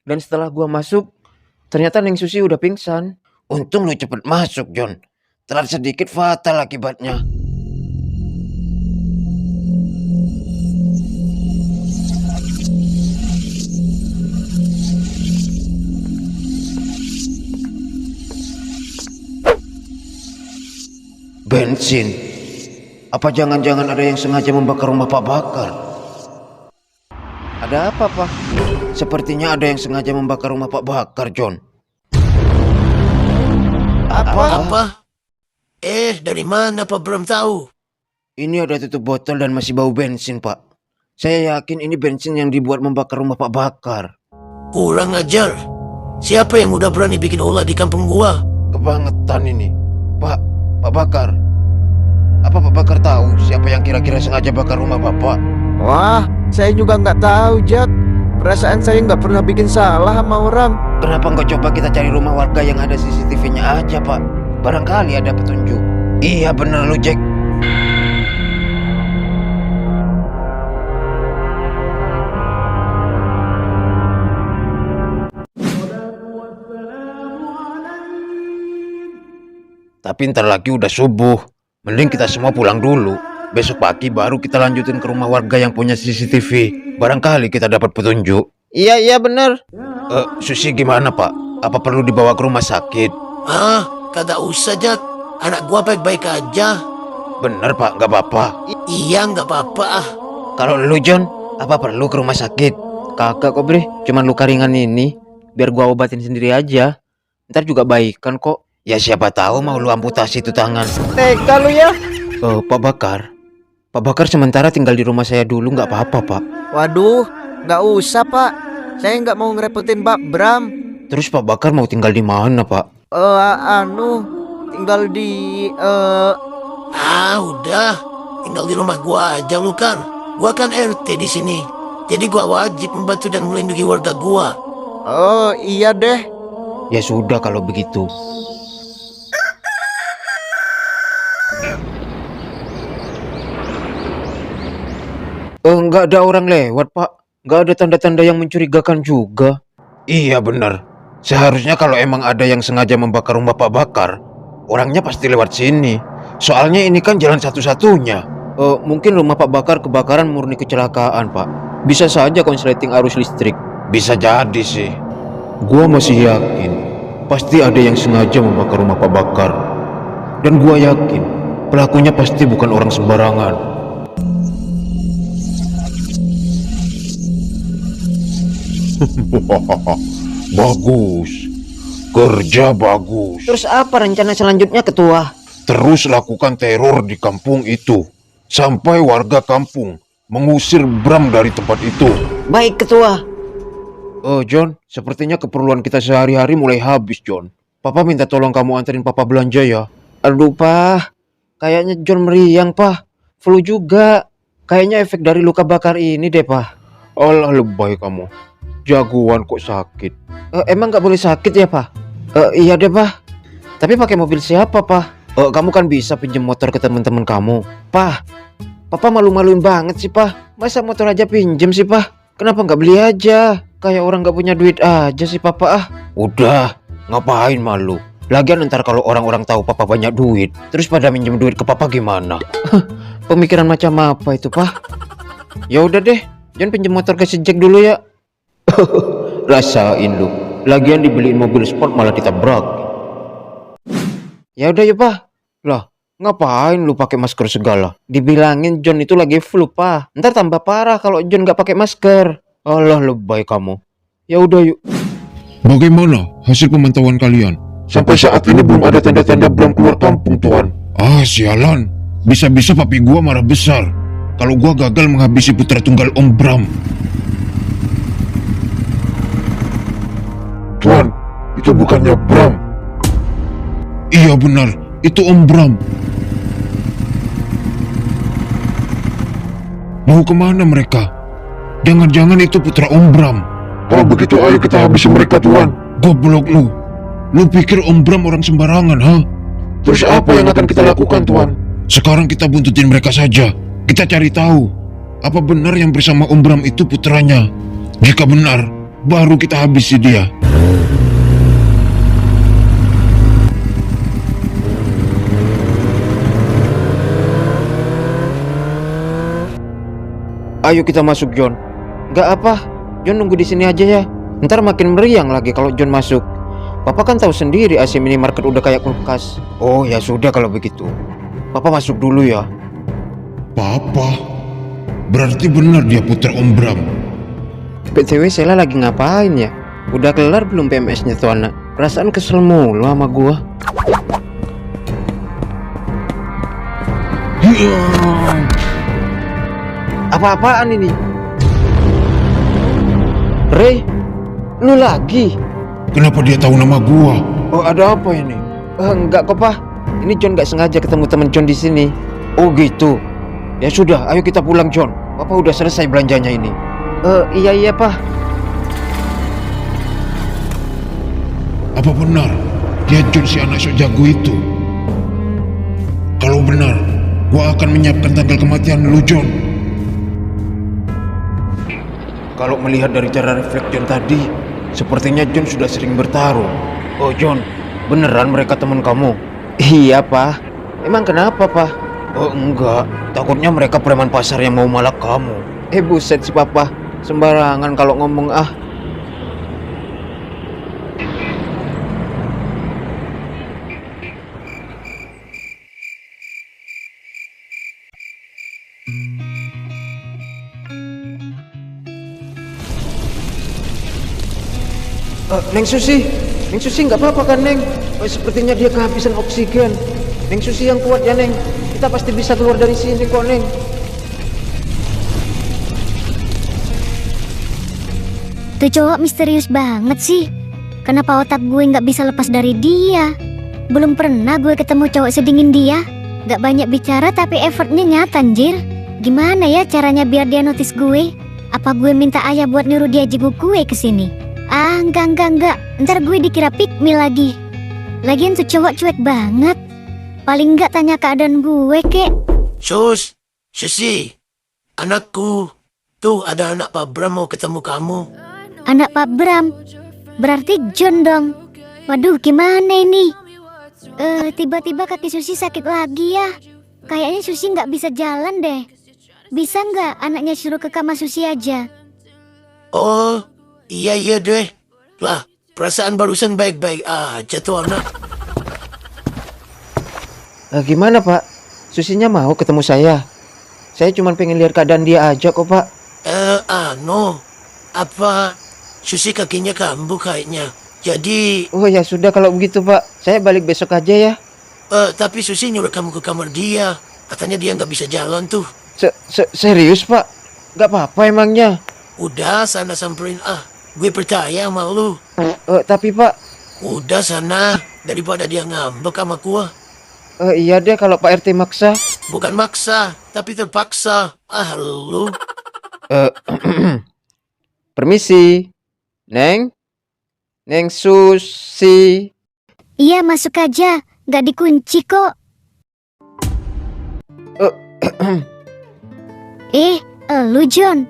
Dan setelah gua masuk, ternyata Neng Susi udah pingsan. Untung lu cepet masuk, John. Telat sedikit fatal akibatnya. Bensin. Apa jangan-jangan ada yang sengaja membakar rumah Pak Bakar? Ada apa, Pak? Sepertinya ada yang sengaja membakar rumah Pak Bakar, John. Apa? Dari mana Pak Bram tahu? Ini ada tutup botol dan masih bau bensin, Pak. Saya yakin ini bensin yang dibuat membakar rumah Pak Bakar. Kurang ajar. Siapa yang udah berani bikin ulah di kampung gua? Kebangetan ini. Pak Bakar. Apa Pak Bakar tahu siapa yang kira-kira sengaja bakar rumah Bapak? Wah, saya juga nggak tahu, Jack. Perasaan saya nggak pernah bikin salah sama orang. Kenapa nggak coba kita cari rumah warga yang ada CCTV-nya aja, Pak? Barangkali ada petunjuk. Iya bener lu, Jack. Tapi ntar lagi udah subuh. Mending kita semua pulang dulu. Besok pagi baru kita lanjutin ke rumah warga yang punya CCTV. Barangkali kita dapat petunjuk. Iya bener. Susi gimana, Pak? Apa perlu dibawa ke rumah sakit? Kagak usah, Jack. Anak gua baik-baik aja. Bener, Pak, nggak apa-apa. Iya, nggak apa-apa ah. Kalau lu, John, apa perlu ke rumah sakit? Kagak kok, Bre. Cuman luka ringan ini. Biar gua obatin sendiri aja. Ntar juga baikan kok. Ya siapa tahu mau lu amputasi itu tangan. Tega lu ya. Pak Bakar. Pak Bakar sementara tinggal di rumah saya dulu, nggak apa-apa, Pak. Waduh, nggak usah, Pak. Saya nggak mau ngerepotin Pak Bram. Terus Pak Bakar mau tinggal di mana, Pak? Tinggal di Udah. Tinggal di rumah gua aja lu kan. Gua kan RT di sini. Jadi gua wajib membantu dan melindungi warga gua. Oh, iya deh. Ya sudah kalau begitu. Nggak ada orang lewat, Pak. Nggak ada tanda-tanda yang mencurigakan juga. Iya benar. Seharusnya kalau emang ada yang sengaja membakar rumah Pak Bakar, orangnya pasti lewat sini. Soalnya ini kan jalan satu-satunya. Mungkin rumah Pak Bakar kebakaran murni kecelakaan, Pak. Bisa saja konsleting arus listrik. Bisa jadi sih. Gua masih yakin pasti ada yang sengaja membakar rumah Pak Bakar. Dan gua yakin pelakunya pasti bukan orang sembarangan. Bagus. Kerja bagus. Terus apa rencana selanjutnya, Ketua? Terus lakukan teror di kampung itu sampai warga kampung mengusir Bram dari tempat itu. Baik, Ketua. John, sepertinya keperluan kita sehari-hari mulai habis, John. Papa minta tolong kamu anterin Papa belanja ya. Aduh, Pak. Kayaknya John meriang, Pak. Flu juga. Kayaknya efek dari luka bakar ini deh, Pak. Alah, lebay kamu. Jagoan kok sakit. Emang nggak boleh sakit ya, Pak? Iya deh, Pak. Tapi pakai mobil siapa, Pak? Kamu kan bisa pinjam motor ke teman-teman kamu. Pak, Papa malu-maluin banget sih, Pak. Masa motor aja pinjam sih, Pak? Kenapa nggak beli aja? Kayak orang nggak punya duit aja sih, Papa. Udah, ngapain malu? Lagian ntar kalau orang-orang tahu Papa banyak duit, terus pada minjem duit ke Papa gimana? Pemikiran macam apa itu, Pak? Ya udah deh, John pinjam motor ke si Jack dulu ya. Rasain lu. Lagian dibeliin mobil sport malah ditabrak. Ya udah ya, Pak. Lah, ngapain lu pakai masker segala? Dibilangin John itu lagi flu, Pak. Ntar tambah parah kalau John nggak pakai masker. Allah, lebay kamu. Ya udah yuk. Bagaimana hasil pemantauan kalian? Sampai saat ini belum ada tanda-tanda Bram keluar kampung, Tuan. Sialan. Bisa-bisa papi gua marah besar kalau gua gagal menghabisi putra tunggal Om Bram. Tuan, itu bukannya Bram. Iya benar, itu Om Bram. Mau kemana mereka? Jangan-jangan itu putra Om Bram. Kalau begitu ayo kita habisi mereka, Tuan. Goblok lu. Lu pikir Om Bram orang sembarangan, ha? Terus apa yang akan kita lakukan, Tuan? Sekarang kita buntutin mereka saja. Kita cari tahu, apa benar yang bersama Om Bram itu putranya? Jika benar, baru kita habisi dia. Ayo kita masuk, John. Gak apa, John nunggu di sini aja ya. Ntar makin meriang lagi kalau John masuk. Papa kan tahu sendiri AC minimarket udah kayak kulkas. Oh ya sudah kalau begitu. Papa masuk dulu ya. Papa? Berarti benar dia putra Om Bram. BTW Sela lagi ngapain ya? Udah kelar belum PMS-nya tuh anak? Perasaan kesel mulu sama gua. Apa-apaan ini? Ray, lu lagi? Kenapa dia tahu nama gua? Oh ada apa ini? Enggak kok Pak. Ini John gak sengaja ketemu teman John di sini. Oh gitu. Ya sudah, ayo kita pulang John. Papa udah selesai belanjanya ini. Iya Pak. Apa benar dia John si anak sok jago itu? Kalau benar, gua akan menyiapkan tanggal kematian lu, John. Kalau melihat dari cara refleks John tadi, sepertinya John sudah sering bertarung. Oh John, beneran mereka teman kamu? Iya Pak. Emang kenapa Pak? Oh enggak, takutnya mereka preman pasar yang mau malak kamu. Buset si Papa, sembarangan kalau ngomong ah. Neng Susi nggak apa-apa kan Neng? Sepertinya dia kehabisan oksigen. Neng Susi yang kuat ya Neng. Kita pasti bisa keluar dari sini kok Neng. Tuh cowok misterius banget sih. Kenapa otak gue nggak bisa lepas dari dia? Belum pernah gue ketemu cowok sedingin dia. Gak banyak bicara tapi effortnya nyata anjir. Gimana ya caranya biar dia notice gue? Apa gue minta ayah buat nyuruh dia jenguk gue kesini? Ah, enggak. Ntar gue dikira pick me lagi. Lagian tuh cowok cuek banget. Paling enggak tanya keadaan gue, kek. Susi, anakku. Tuh ada anak Pak Bram mau ketemu kamu. Anak Pak Bram? Berarti John dong. Waduh, gimana ini? Tiba-tiba kaki Susi sakit lagi ya. Kayaknya Susi nggak bisa jalan deh. Bisa nggak anaknya suruh ke kamar Susi aja? Oh, iya deh. Lah, perasaan barusan baik-baik aja tuh anak. Gimana Pak? Susinya mau ketemu saya? Saya cuma pengen lihat keadaan dia aja kok Pak. Apa Susi kakinya kambuh kayaknya. Jadi... Oh ya sudah kalau begitu Pak. Saya balik besok aja ya. Tapi Susi nyuruh kamu ke kamar dia. Katanya dia nggak bisa jalan tuh. Serius Pak? Gak apa-apa emangnya? Udah sana samperin gue percaya sama lu. Tapi Pak... Udah sana, daripada dia ngambek sama gua. Iya deh kalau Pak RT maksa. Bukan maksa, tapi terpaksa. Lu. Permisi. Neng Susi. Iya, masuk aja. Gak dikunci kok. Lu John.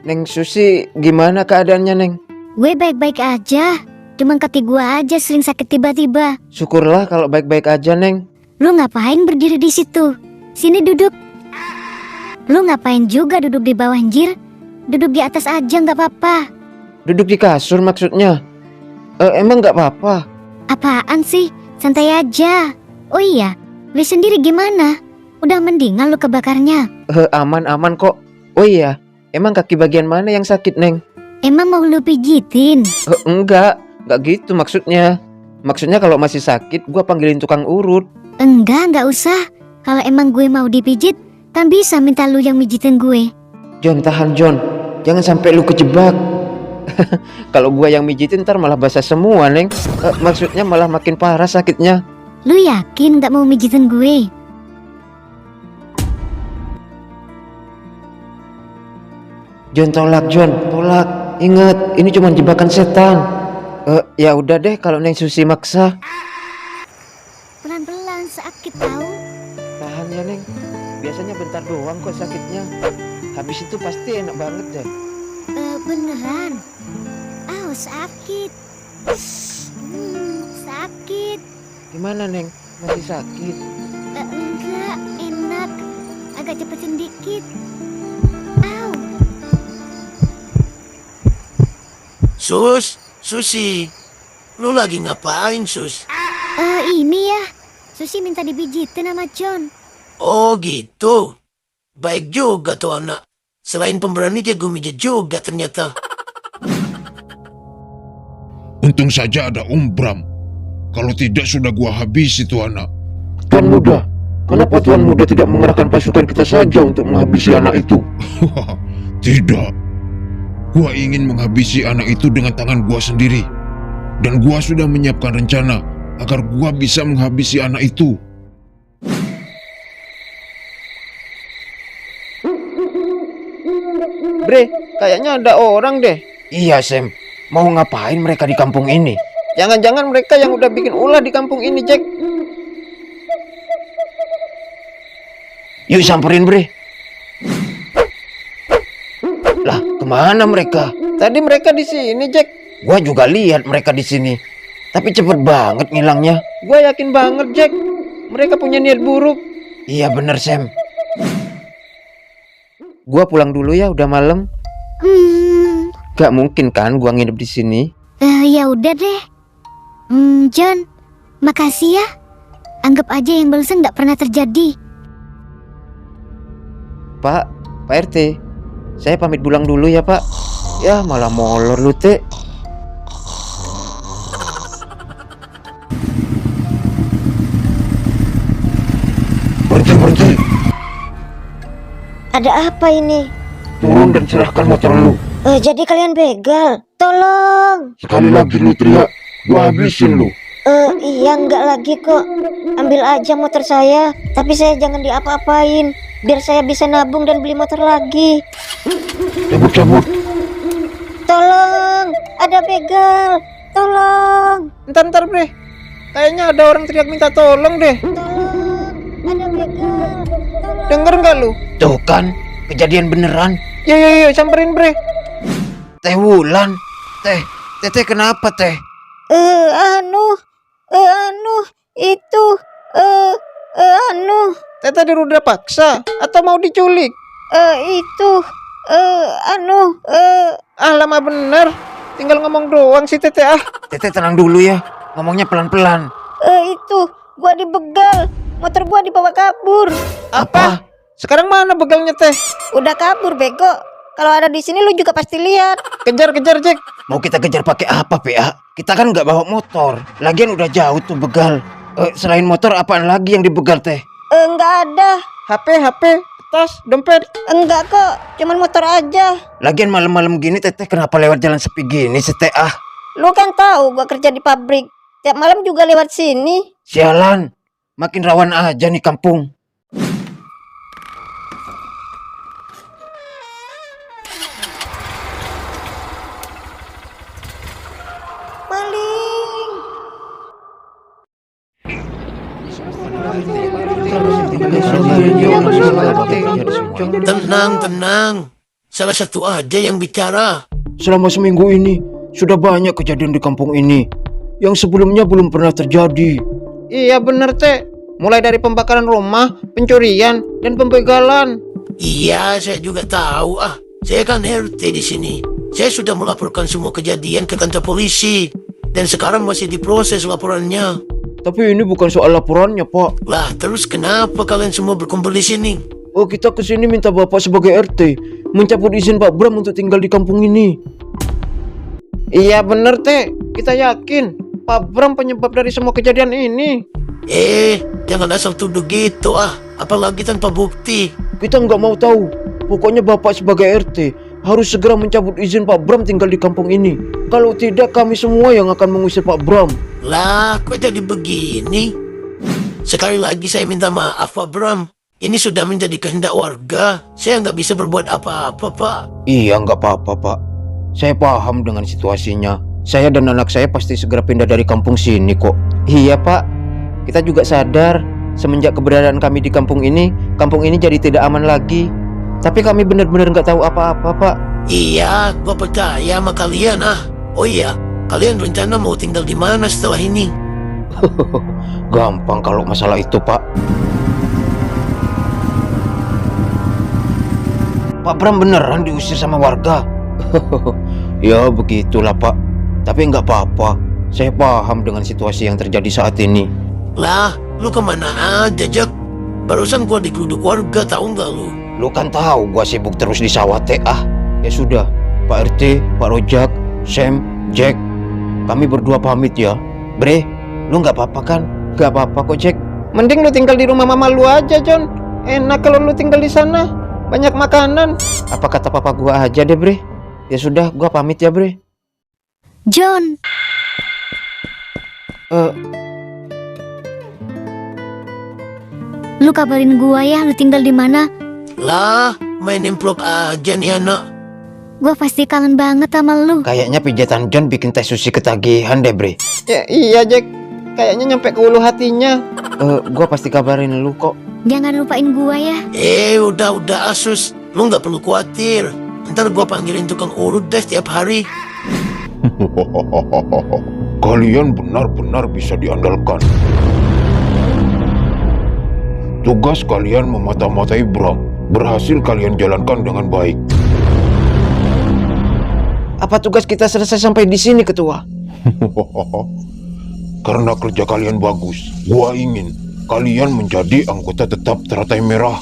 Neng Susi, gimana keadaannya Neng? Gue baik-baik aja. Cuman kaki gue aja sering sakit tiba-tiba. Syukurlah kalau baik-baik aja Neng. Lu ngapain berdiri di situ? Sini duduk. Lu ngapain juga duduk di bawah anjir? Duduk di atas aja nggak apa-apa. Duduk di kasur maksudnya? Emang nggak apa-apa? Apaan sih? Santai aja. Oh iya, lu sendiri gimana? Udah mendingan lu kebakarnya? Aman kok. Oh iya, emang kaki bagian mana yang sakit Neng? Emang mau lu pijitin? Enggak gitu maksudnya. Maksudnya kalau masih sakit, gua panggilin tukang urut. Enggak usah. Kalau emang gue mau dipijit, kan bisa minta lu yang mijitin gue. John, tahan John. Jangan sampai lu kejebak. Kalau gua yang mijitin ntar malah basah semua Neng. Maksudnya malah makin parah sakitnya. Lu yakin gak mau mijitin gue? John, tolak John, tolak. Ingat, ini cuma jebakan setan. Ya udah deh kalau Neng Susi maksa. Pelan-pelan, sakit tahu. Tahan ya Neng, biasanya bentar doang kok sakitnya. Habis itu pasti enak banget deh. Beneran? Sakit. Sakit. Gimana Neng, masih sakit? Enggak, enak. Agak cepet sedikit. Au. Susi, lu lagi ngapain, Sus? Ini ya. Susi minta dipijitin sama John. Oh gitu. Baik juga tuh anak. Selain pemberani dia gumija juga ternyata. Untung saja ada Om Bram. Kalau tidak sudah gua habisi tuh anak. Tuan Muda, kenapa Tuan Muda tidak mengerahkan pasukan kita saja untuk menghabisi anak itu? Tidak. Gua ingin menghabisi anak itu dengan tangan gua sendiri. Dan gua sudah menyiapkan rencana agar gua bisa menghabisi anak itu. Bre, kayaknya ada orang deh. Iya Sam, mau ngapain mereka di kampung ini? Jangan-jangan mereka yang udah bikin ulah di kampung ini, Jack. Yuk samperin Bre. Lah, kemana mereka? Tadi mereka di sini, Jack. Gua juga lihat mereka di sini. Tapi cepet banget ngilangnya. Gua yakin banget, Jack. Mereka punya niat buruk. Iya bener Sam. Gua pulang dulu ya, udah malam. Gak mungkin kan gua nginep di sini. Ya udah deh. John, makasih ya. Anggap aja yang barusan nggak pernah terjadi. Pak RT, saya pamit pulang dulu ya Pak. Ya malah molor lu Teh. Berhenti. Ada apa ini? Turun dan serahkan motor lu. Jadi kalian begal? Tolong! Sekali lagi lu teriak, gua habisin lu. Iya enggak lagi kok. Ambil aja motor saya. Tapi saya jangan diapa-apain. Biar saya bisa nabung dan beli motor lagi. Cabut. Tolong! Ada begal! Tolong! Ntar, Bre. Kayaknya ada orang teriak minta tolong deh. Tolong! Ada begal! Tolong! Denger nggak lu? Tuh kan, kejadian beneran. Yuk, samperin, Bre. Teh Wulan, Teh kenapa Teh? Teh tadi udah paksa atau mau diculik? Lama bener. Tinggal ngomong doang sih Tete ah. Teh tenang dulu ya, ngomongnya pelan-pelan. Gua dibegal. Motor gua dibawa kabur. Apa? Sekarang mana begalnya Teh? Udah kabur, bego. Kalau ada di sini lu juga pasti lihat. Kejar, Jack. Mau kita kejar pakai apa PA? Kita kan nggak bawa motor. Lagian udah jauh tuh begal. Selain motor apaan lagi yang dibegal Teh? Enggak ada. HP, tas, dompet. Enggak kok, cuman motor aja. Lagian malam-malam gini Teteh kenapa lewat jalan sepi gini sih Teh ah? Lu kan tahu gua kerja di pabrik. Tiap malam juga lewat sini. Sialan, makin rawan aja nih kampung. Maling. Tenang. Salah satu aja yang bicara. Selama seminggu ini sudah banyak kejadian di kampung ini yang sebelumnya belum pernah terjadi. Iya bener Teh. Mulai dari pembakaran rumah, pencurian, dan pembegalan. Iya, saya juga tahu ah. Saya kan RT di sini. Saya sudah melaporkan semua kejadian ke kantor polisi. Dan sekarang masih diproses laporannya. Tapi ini bukan soal laporannya Pak. Lah, terus kenapa kalian semua berkumpul di sini? Oh, kita kesini minta Bapak sebagai RT mencabut izin Pak Bram untuk tinggal di kampung ini. Iya bener Teh. Kita yakin Pak Bram penyebab dari semua kejadian ini. Jangan asal tuduh gitu ah. Apalagi tanpa bukti. Kita nggak mau tahu. Pokoknya Bapak sebagai RT harus segera mencabut izin Pak Bram tinggal di kampung ini. Kalau tidak kami semua yang akan mengusir Pak Bram. Lah, kok jadi begini? Sekali lagi saya minta maaf Pak Bram. Ini sudah menjadi kehendak warga. Saya nggak bisa berbuat apa-apa, Pak. Iya, nggak apa-apa, Pak. Saya paham dengan situasinya. Saya dan anak saya pasti segera pindah dari kampung sini kok. Iya, Pak. Kita juga sadar semenjak keberadaan kami di kampung ini jadi tidak aman lagi. Tapi kami benar-benar nggak tahu apa-apa, Pak. Iya, gua percaya sama kalian ah. Oh iya, kalian rencana mau tinggal di mana setelah ini? Gampang kalau masalah itu, Pak. Pak Bram beneran diusir sama warga? Ya begitulah, Pak. Tapi nggak apa-apa. Saya paham dengan situasi yang terjadi saat ini. Lah, lu kemana aja, Jak? Barusan gua digeruduk warga, tahu nggak lu? Lu kan tahu gua sibuk terus di sawah teh. Ya sudah, Pak RT, Pak Rojak, Sam, Jack, kami berdua pamit ya. Bre, lu nggak apa-apa kan? Nggak apa-apa kok, Jack. Mending lu tinggal di rumah mama lu aja, John. Enak kalau lu tinggal di sana. Banyak makanan. Apa kata papa gua aja deh, Bre. Ya sudah, gua pamit ya, Bre. John, lu kabarin gua ya, lu tinggal di mana? Lah, main improk aja nih anak. Gua pasti kangen banget sama lu. Kayaknya pijatan John bikin Teh Susi ketagihan deh, Bre. Ya, iya, Jack. Kayaknya nyampe ke ulu hatinya. Gua pasti kabarin lu kok. Jangan lupain gua ya. Udah Asus. Lu nggak perlu khawatir. Ntar gua panggilin tukang urut deh setiap hari. Kalian benar-benar bisa diandalkan. Tugas kalian memata-matai Bram berhasil kalian jalankan dengan baik. Apa tugas kita selesai sampai di sini, Ketua? Karena kerja kalian bagus, gua ingin kalian menjadi anggota tetap Teratai Merah.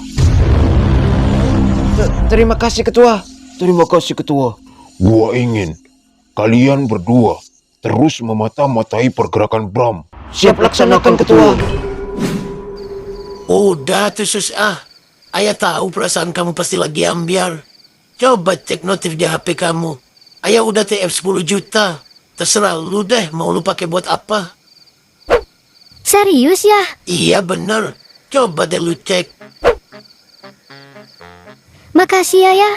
Terima kasih, Ketua. Terima kasih, Ketua. Gua ingin kalian berdua terus memata-matai pergerakan Bram. Siap laksanakan, Ketua. Udah tuh Sus Ayah tahu perasaan kamu pasti lagi ambiar. Coba cek notif di HP kamu. Ayah udah TF 10 juta. Terserah lu deh mau lu pakai buat apa. Serius ya? Iya bener. Coba deh lu cek. Makasih ya.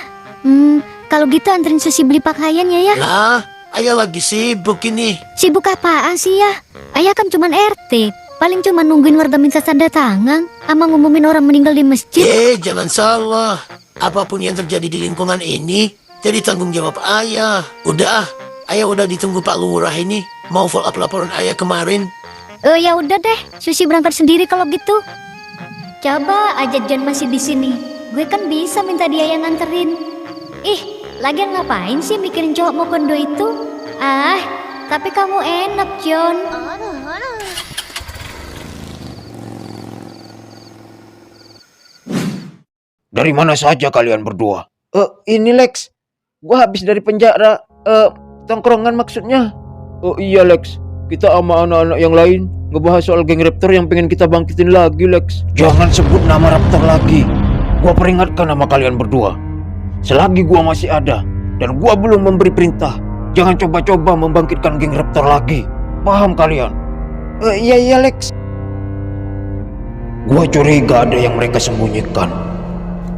Kalau gitu anterin Susi beli pakaian ya. Lah, ayah lagi sibuk ini. Sibuk apaan sih ya? Ayah kan cuman RT. Paling cuma nungguin warga minta tanda tangan sama ngumumin orang meninggal di masjid. Jangan salah. Apapun yang terjadi di lingkungan ini jadi tanggung jawab ayah. Udah ayah udah ditunggu Pak Lurah ini. Mau follow up laporan ayah kemarin. Ya udah deh, Susi berangkat sendiri kalau gitu. Coba aja John masih di sini. Gue kan bisa minta dia yang nganterin. Lagian ngapain sih mikirin cowok mau kondo itu? Tapi kamu enak, John. Dari mana saja kalian berdua? Ini Lex. Gua habis dari penjara. Tongkrongan maksudnya. Oh iya, Lex. Kita sama anak-anak yang lain ngebahas soal geng Raptor yang pengen kita bangkitin lagi, Lex. Jangan sebut nama Raptor lagi. Gua peringatkan sama kalian berdua. Selagi gua masih ada dan gua belum memberi perintah, jangan coba-coba membangkitkan geng Raptor lagi. Paham kalian? Iya Lex. Gua curiga ada yang mereka sembunyikan.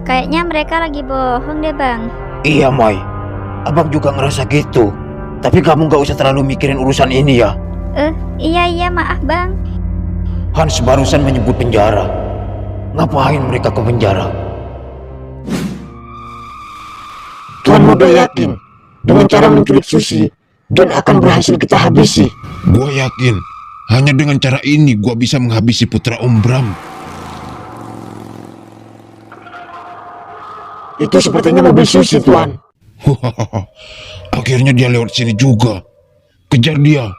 Kayaknya mereka lagi bohong deh, Bang. Iya, Mai. Abang juga ngerasa gitu. Tapi kamu gak usah terlalu mikirin urusan ini ya. Iya, maaf, Bang. Hans barusan menyebut penjara. Ngapain mereka ke penjara? Tuan Muda yakin dengan cara menculik Susi, John akan berhasil kita habisi. Gua yakin hanya dengan cara ini gua bisa menghabisi putra Om Bram. Itu sepertinya mobil Susi, Tuan. Akhirnya dia lewat sini juga. Kejar dia.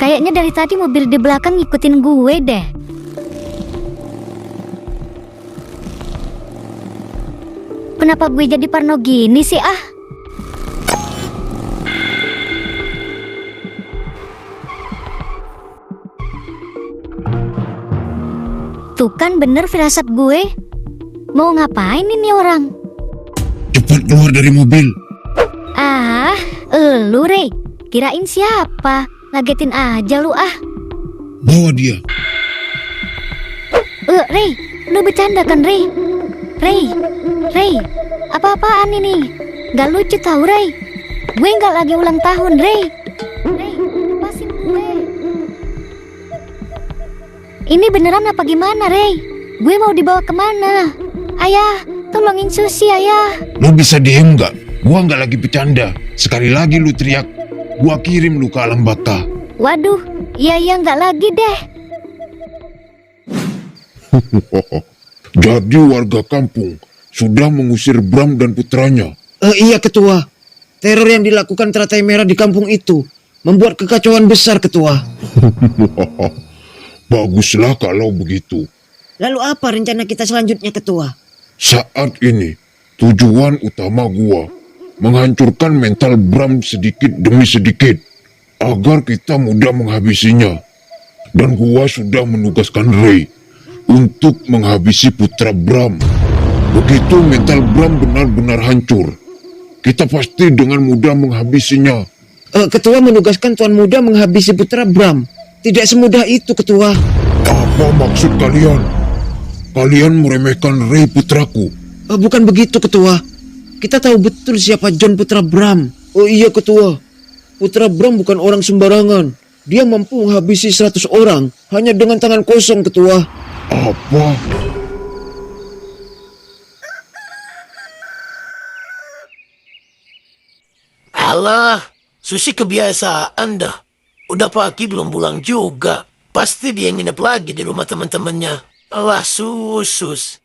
Kayaknya dari tadi mobil di belakang ngikutin gue deh. Kenapa gue jadi parno gini sih Tuh kan bener firasat gue. Mau ngapain ini orang? Cepat keluar dari mobil. Ah, lu Ray. Kirain siapa? Ngagetin aja lu ah. Bawa dia. Ray, lu bercanda kan Ray? Ray, apa-apaan ini? Gak lucu tau Ray. Gue gak lagi ulang tahun Ray, lepasin gue. Ini beneran apa gimana Ray? Gue mau dibawa kemana? Ayah, tolongin Susi ayah. Lu bisa diem nggak? Gua nggak lagi bercanda. Sekali lagi lu teriak, gua kirim lu ke alam baka. Waduh, iya gak lagi deh. Jadi warga kampung sudah mengusir Bram dan putranya. Iya ketua. Teror yang dilakukan teratai merah di kampung itu membuat kekacauan besar ketua. Baguslah kalau begitu. Lalu apa rencana kita selanjutnya ketua? Saat ini tujuan utama gua menghancurkan mental Bram sedikit demi sedikit agar kita mudah menghabisinya. Dan gua sudah menugaskan Ray untuk menghabisi putra Bram. Begitu mental Bram benar-benar hancur, kita pasti dengan mudah menghabisinya. Ketua menugaskan Tuan Muda menghabisi putra Bram. Tidak semudah itu ketua. Apa maksud kalian? Kalian meremehkan Ray putraku. Bukan begitu ketua. Kita tahu betul siapa John putra Bram. Oh iya ketua. Putra Bram bukan orang sembarangan. Dia mampu menghabisi 100 orang hanya dengan tangan kosong ketua. Apa? Alah, Susi kebiasaan dah. Udah pagi belum pulang juga. Pasti dia nginep lagi di rumah teman-temannya. Alah, Sus.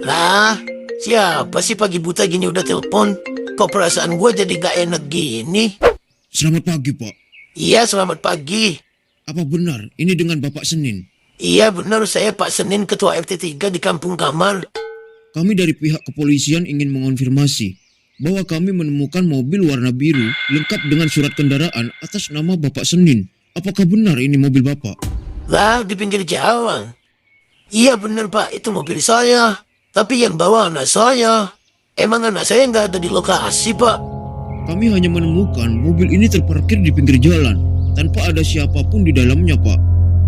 Lah, siapa sih pagi buta gini udah telepon? Kok perasaan gue jadi gak enak gini? Selamat pagi Pak. Iya, selamat pagi. Apa benar ini dengan Bapak Senin? Iya benar, saya Pak Senin, Ketua RT 3 di Kampung Kamar. Kami dari pihak kepolisian ingin mengonfirmasi bahwa kami menemukan mobil warna biru lengkap dengan surat kendaraan atas nama Bapak Senin. Apakah benar ini mobil Bapak? Lah, di pinggir jalan. Iya benar Pak, itu mobil saya. Tapi yang bawa anak saya. Emang anak saya nggak ada di lokasi Pak. Kami hanya menemukan mobil ini terparkir di pinggir jalan tanpa ada siapapun di dalamnya Pak.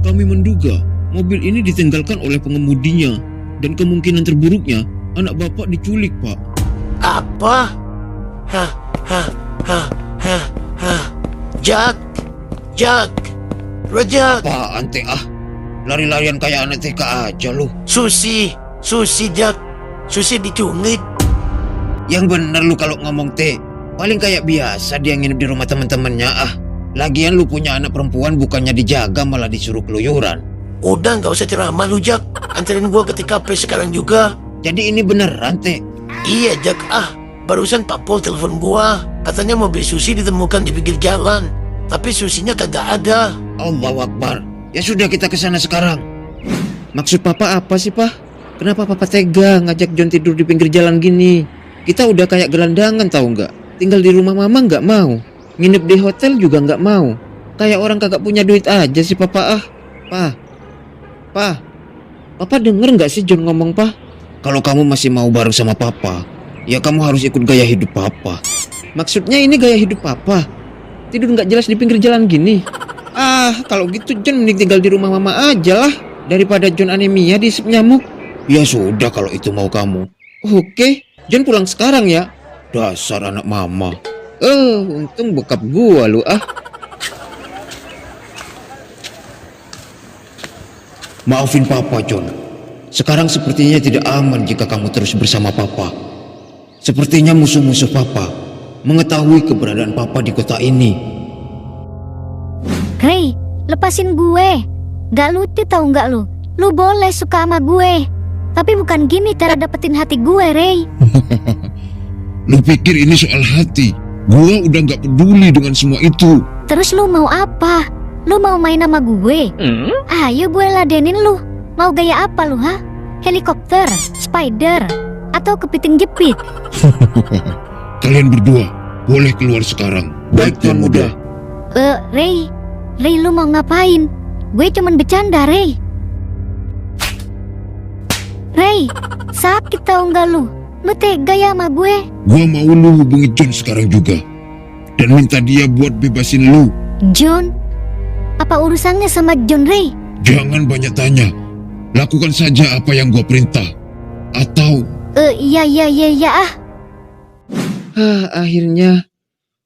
Kami menduga mobil ini ditinggalkan oleh pengemudinya dan kemungkinan terburuknya anak Bapak diculik Pak. Apa? Jack, Rajak. Apaan teh ah? Lari-larian kayak anak TK aja lu. Susi Jack. Susi diculik. Yang bener lu kalau ngomong teh. Paling kayak biasa dia nginep di rumah teman-temannya ah. Lagian lu punya anak perempuan bukannya dijaga malah disuruh keluyuran. Udah nggak usah ceramah lu Jack. Anterin gua ke TKP sekarang juga. Jadi ini beneran teh? Iya Jack barusan Pak Pol telepon gua. Katanya mobil Susi ditemukan di pinggir jalan. Tapi Susinya kagak ada. Allahu Akbar. Ya sudah kita ke sana sekarang. Maksud Papa apa sih Pak? Kenapa Papa tega ngajak John tidur di pinggir jalan gini? Kita udah kayak gelandangan tahu nggak? Tinggal di rumah Mama nggak mau. Nginep di hotel juga nggak mau. Kayak orang kagak punya duit aja sih Papa Papa denger nggak sih John ngomong Pak? Kalau kamu masih mau bareng sama Papa, ya kamu harus ikut gaya hidup Papa. Maksudnya ini gaya hidup Papa? Tidur nggak jelas di pinggir jalan gini? Kalau gitu John mending tinggal di rumah Mama aja lah daripada John anemia diisep nyamuk. Ya sudah kalau itu mau kamu. Oke, John pulang sekarang ya. Dasar anak Mama. Untung bokap gua lu ah. Maafin Papa John. Sekarang sepertinya tidak aman jika kamu terus bersama Papa. Sepertinya musuh-musuh Papa mengetahui keberadaan Papa di kota ini. Ray, lepasin gue. Gak lucu tau gak lu? Lu boleh suka sama gue, tapi bukan gini cara dapetin hati gue, Ray. Lu pikir ini soal hati? Gua udah gak peduli dengan semua itu. Terus lu mau apa? Lu mau main sama gue? Ayo gue ladenin lu. Mau gaya apa lu ha? Helikopter, spider, atau kepiting jepit? Kalian berdua boleh keluar sekarang. Baik Tuan Muda. Ray, lu mau ngapain? Gue cuman bercanda, Ray. Ray, sakit tau nggak lu? Lu tega ya sama gue? Gua mau lu hubungi John sekarang juga. Dan minta dia buat bebasin lu. John? Apa urusannya sama John, Ray? Jangan banyak tanya. Lakukan saja apa yang gua perintah. Atau Iya ah. Akhirnya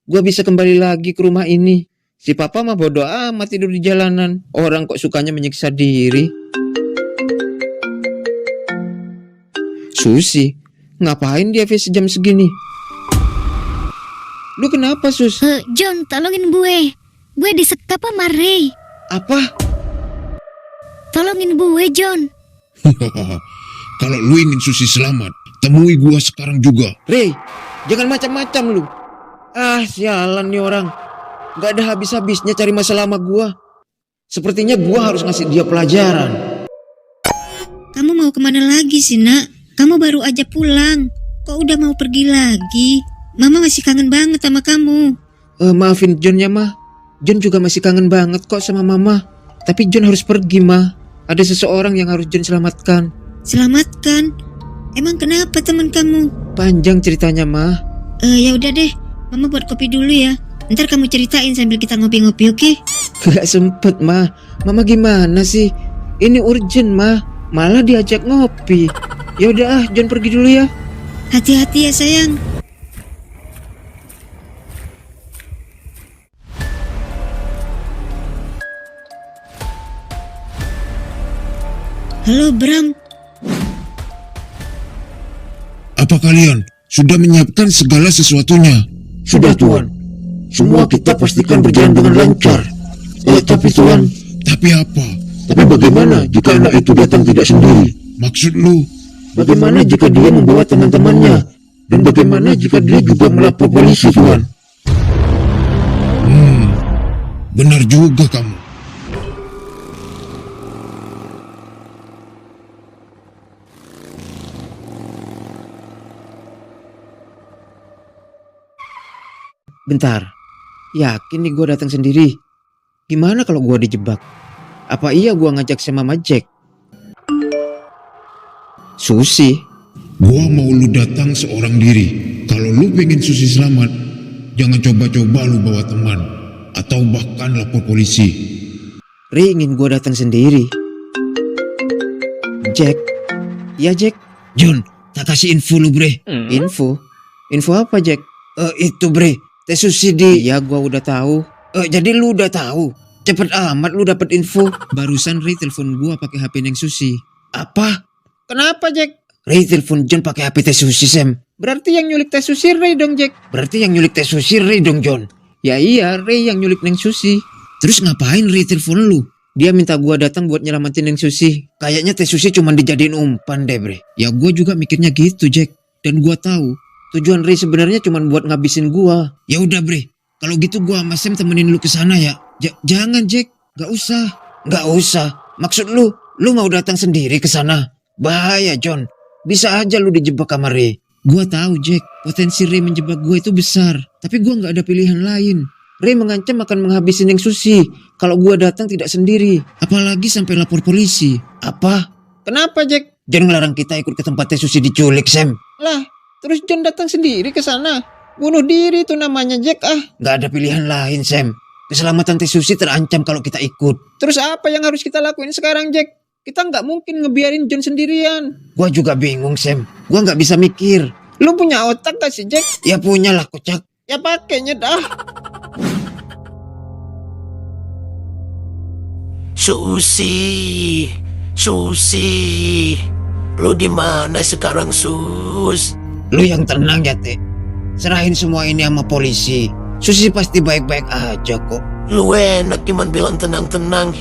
gua bisa kembali lagi ke rumah ini. Si papa mah bodoh amat tidur di jalanan. Orang kok sukanya menyiksa diri. Susi, ngapain dia sejam segini? Lu kenapa, Sus? John, tolongin gue. Gue disekap sama Ray. Apa? Tolongin gue, John. kalau lu ingin Susi selamat, temui gua sekarang juga. Ray, jangan macam-macam lu. Sialan nih orang. Gak ada habis-habisnya cari masalah sama gua. Sepertinya gua harus ngasih dia pelajaran. Kamu mau kemana lagi sih, Nak? Kamu baru aja pulang. Kok udah mau pergi lagi? Mama masih kangen banget sama kamu. Maafin John ya, Ma. John juga masih kangen banget kok sama Mama. Tapi John harus pergi, Ma. Ada seseorang yang harus John selamatkan. Selamatkan? Emang kenapa teman kamu? Panjang ceritanya, Ma. Ya udah deh. Mama buat kopi dulu ya. Ntar kamu ceritain sambil kita ngopi-ngopi, oke? Gak sempet, Ma. Mama gimana sih? Ini urgent, Ma. Malah diajak ngopi. Ya udah John pergi dulu ya. Hati-hati ya, sayang. Halo, Bram. Apa kalian sudah menyiapkan segala sesuatunya? Sudah, Tuan. Semua kita pastikan berjalan dengan lancar. Tapi Tuan, Tapi apa? tapi bagaimana jika anak itu datang tidak sendiri? Maksud lu? Bagaimana jika dia membawa teman-temannya? Dan bagaimana jika dia juga melapor polisi, Tuan? Benar juga kamu. Bentar. Yakin nih gua datang sendiri. Gimana kalau gua dijebak? Apa iya gua ngajak sama Mama Jack? Susi? Gua mau lu datang seorang diri. Kalau lu pengen Susi selamat, jangan coba-coba lu bawa teman. Atau bahkan lapor polisi. Ray ingin gua datang sendiri. Jack? Ya Jack? John, tak kasih info lu, bre. Info? Info apa Jack? Itu, bre. Teh Susi di... Ya gua udah tahu. Jadi lu udah tahu? Cepet amat lu dapet info. Barusan Ray telepon gua pakai HP Neng Susi. Apa? Kenapa Jack? Ray telepon John pakai HP Teh Susi, Sam. Berarti yang nyulik Teh Susi Ray dong Jack. Berarti yang nyulik Teh Susi Ray dong, John. Ya iya Ray yang nyulik Neng Susi. Terus ngapain Ray telepon lu? Dia minta gua datang buat nyelamatin Neng Susi. Kayaknya Teh Susi cuma dijadiin umpan deh, bre. Ya gua juga mikirnya gitu Jack. Dan gua tahu tujuan Ray sebenarnya cuma buat ngabisin gua. Ya udah, bre. Kalau gitu gua sama Sam temenin lu ke sana ya. Jangan Jack, gak usah. Gak usah. Maksud lu mau datang sendiri ke sana? Bahaya, John. Bisa aja lu dijebak sama Ray. Gua tahu Jack, potensi Ray menjebak gua itu besar. Tapi gua gak ada pilihan lain. Ray mengancam akan menghabisi Neng Susi kalau gua datang tidak sendiri. Apalagi sampai lapor polisi. Apa? Kenapa Jack? John ngelarang kita ikut ke tempat Teh Susi diculik, Sam. Lah, terus John datang sendiri ke sana. Bunuh diri itu namanya Jack Gak ada pilihan lain, Sam. Keselamatan Teh Susi terancam kalau kita ikut. Terus apa yang harus kita lakuin sekarang Jack? Kita nggak mungkin ngebiarin John sendirian. Gua juga bingung, Sam. Gua nggak bisa mikir. Lu punya otak gak sih Jack? Ya punya lah, kocak. Ya pakainya dah. Susi, lu di mana sekarang, Sus? Lu yang tenang ya, Teh. Serahin semua ini sama polisi. Susi pasti baik-baik aja kok. Lu enak cuman bilang tenang-tenang.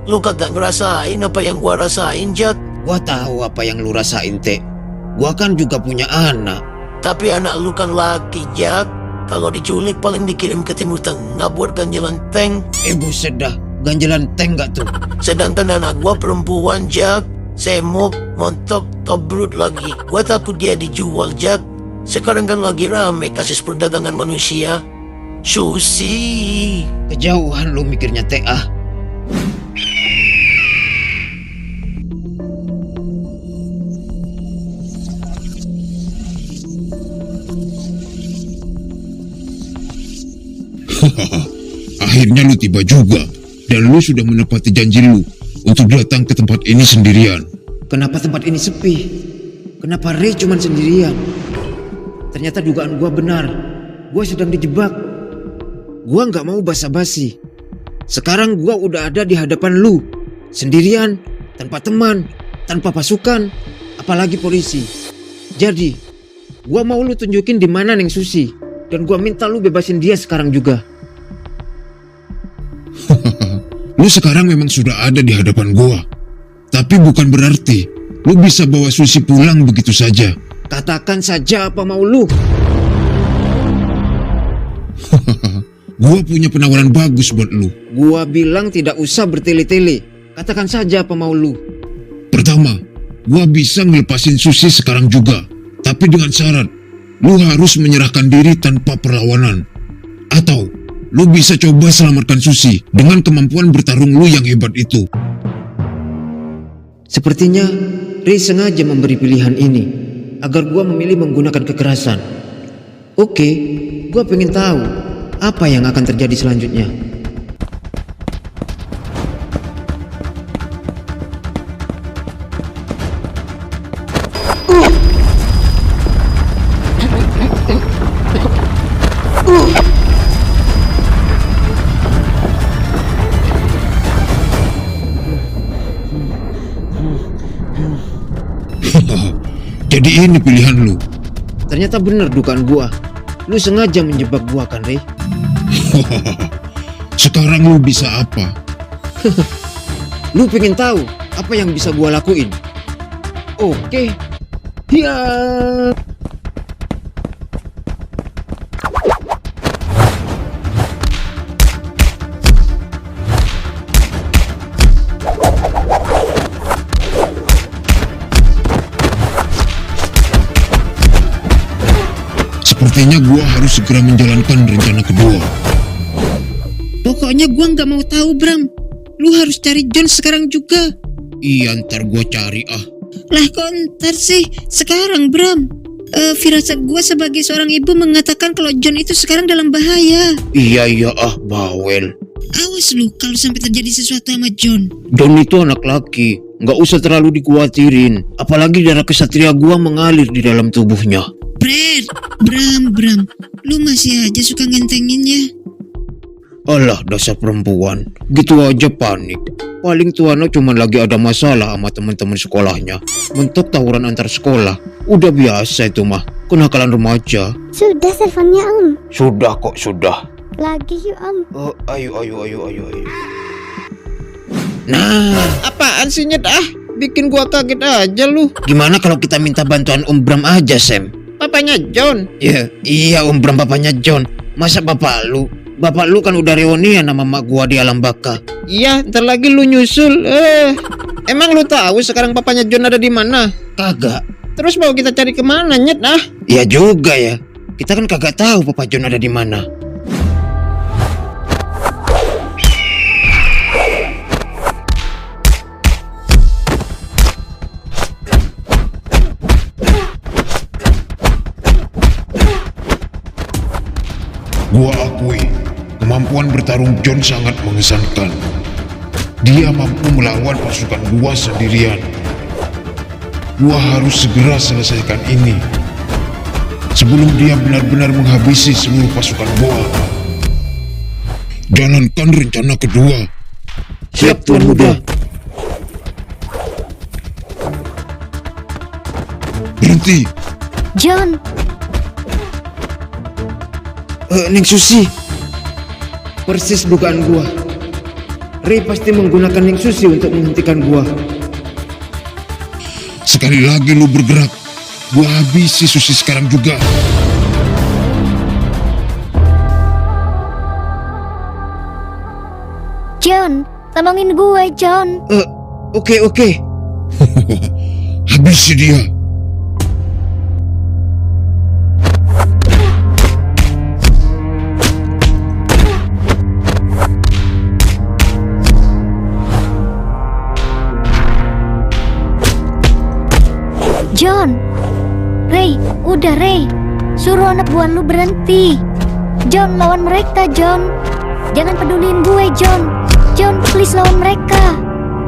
Lu kagak ngerasain apa yang gua rasain, Jack. Gua tahu apa yang lu rasain, Teh. Gua kan juga punya anak. Tapi anak lu kan laki, Jack. Kalau diculik paling dikirim ke Timur Tengah buat ganjelan tank. Buset dah. Ganjelan tank gak tuh? Sedangkan anak gua perempuan, Jack. Semok, montok, tobrut lagi. Gua takut dia dijual, Jack. Sekarang kan lagi rame kasus perdagangan manusia. Susi. Kejauhan lu mikirnya, Teh. Akhirnya lu tiba juga. Dan lu sudah menepati janji lu untuk datang ke tempat ini sendirian. Kenapa tempat ini sepi? Kenapa Ray cuman sendirian? Ternyata dugaan gua benar. Gua sedang dijebak. Gua nggak mau basa-basi. Sekarang gua udah ada di hadapan lu. Sendirian, tanpa teman, tanpa pasukan, apalagi polisi. Jadi, gua mau lu tunjukin di mana Neng Susi. Dan gua minta lu bebasin dia sekarang juga. Lu sekarang memang sudah ada di hadapan gua. Tapi bukan berarti lu bisa bawa Susi pulang begitu saja. Katakan saja apa mau lu. Gua punya penawaran bagus buat lu. Gua bilang tidak usah bertele-tele. Katakan saja apa mau lu. Pertama, gua bisa ngelepasin Susi sekarang juga. Tapi dengan syarat, lu harus menyerahkan diri tanpa perlawanan. Atau, lu bisa coba selamatkan Susi dengan kemampuan bertarung lu yang hebat itu. Sepertinya Ray sengaja memberi pilihan ini agar gua memilih menggunakan kekerasan. Oke, gua pengen tahu apa yang akan terjadi selanjutnya. Jadi ini pilihan lu. Ternyata benar dugaan gua. Lu sengaja menjebak gua kan, Ray? Sekarang lu bisa apa? Lu pengen tahu apa yang bisa gua lakuin? Oke. Ya. Sepertinya gua harus segera menjalankan rencana kedua. Pokoknya gua nggak mau tahu, Bram. Lu harus cari John sekarang juga. Iya, ntar gua cari ah. Lah kok ntar sih? Sekarang, Bram. Firasat gua sebagai seorang ibu mengatakan kalau John itu sekarang dalam bahaya. Iya ah, bawel. Awas lu kalau sampai terjadi sesuatu sama John. John itu anak laki, nggak usah terlalu dikuatirin. Apalagi darah kesatria gua mengalir di dalam tubuhnya. Brad, Bram, lu masih aja suka ngentengin ya? Alah, dasar perempuan, gitu aja panik. Paling tuanya cuma lagi ada masalah sama teman-teman sekolahnya. Mentok tawuran antar sekolah, udah biasa itu mah, kenakalan remaja. Sudah teleponnya Om. Sudah kok, sudah. Lagi yuk Om. Oh, ayo. Nah, apaan sih Nyet ah? Bikin gua kaget aja lu. Gimana kalau kita minta bantuan Om Bram aja, Sam? Papanya John? Ya, iya Om Bram papanya John. Masa bapak lu? Bapak lu kan udah reunian sama mak gua di alam baka. Iya, ntar lagi lu nyusul. Emang lu tahu sekarang papanya John ada di mana? Kagak. Terus mau kita cari kemana Nyet ah? Iya juga ya. Kita kan kagak tahu papa John ada di mana. Gua akui, kemampuan bertarung John sangat mengesankan. Dia mampu melawan pasukan gua sendirian. Gua harus segera selesaikan ini sebelum dia benar-benar menghabisi seluruh pasukan gua. Jalankan rencana kedua. Siap Tuan Muda. Berhenti. John, Neng Susi. Persis dugaan gua. Ray pasti menggunakan Neng Susi untuk menghentikan gua. Sekali lagi lu bergerak, gua habisi Susi sekarang juga. John, tolongin gue, John. Oke. Habisi dia. John, Ray, udah Ray. Suruh anak buah lu berhenti. John, lawan mereka, John. Jangan peduliin gue, John. John, please lawan mereka.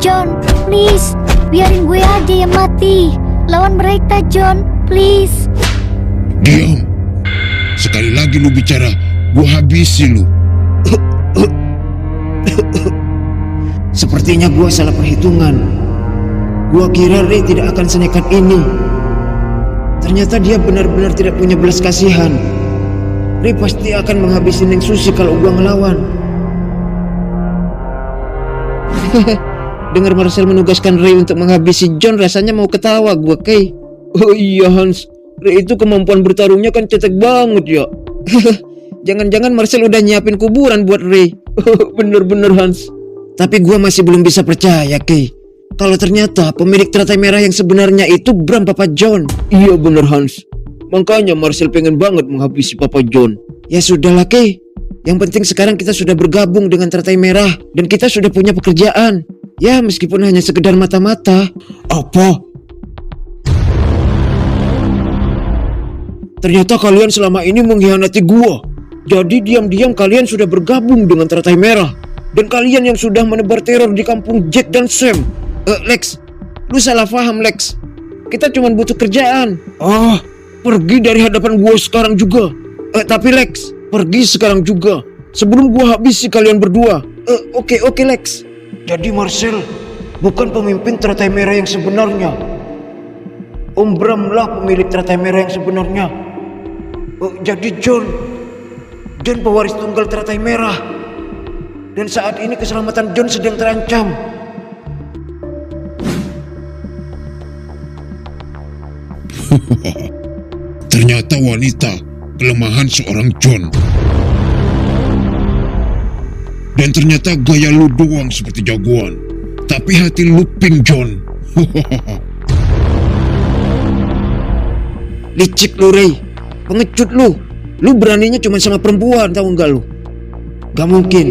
John, please. Biarin gue aja yang mati. Lawan mereka, John. Please. Diam. Sekali lagi lu bicara, gua habisi lu. Sepertinya gua salah perhitungan. Gua kira Ray tidak akan senekat ini. Ternyata dia benar-benar tidak punya belas kasihan. Ray pasti akan menghabisi Neng Susi kalau gua ngelawan. Dengar Marcel menugaskan Ray untuk menghabisi John, rasanya mau ketawa gua, Kay. Oh iya Hans, Ray itu kemampuan bertarungnya kan cetek banget ya. Jangan-jangan Marcel udah nyiapin kuburan buat Ray. Bener-bener Hans. Tapi gua masih belum bisa percaya, Kay, kalau ternyata pemilik teratai merah yang sebenarnya itu Bram Papa John. Iya bener Hans. Makanya Marcel pengen banget menghabisi Papa John. Ya sudahlah, Kay. Yang penting sekarang kita sudah bergabung dengan teratai merah dan kita sudah punya pekerjaan. Ya meskipun hanya sekedar mata-mata. Apa? Ternyata kalian selama ini mengkhianati gua. Jadi diam-diam kalian sudah bergabung dengan teratai merah. Dan kalian yang sudah menebar teror di kampung Jack dan Sam. Lex, lu salah paham Lex. Kita cuma butuh kerjaan. Pergi dari hadapan gua sekarang juga. Tapi Lex, pergi sekarang juga sebelum gua habisi kalian berdua. Oke Lex. Jadi Marcel bukan pemimpin teratai merah yang sebenarnya. Om Bram lah pemilik teratai merah yang sebenarnya. Jadi John pewaris tunggal teratai merah. Dan saat ini keselamatan John sedang terancam. Ternyata wanita kelemahan seorang John. Dan ternyata gaya lu doang seperti jagoan, tapi hati lu pink John. Licik lu Ray, pengecut lu. Lu beraninya cuma sama perempuan, tahu nggak lu? Gak mungkin,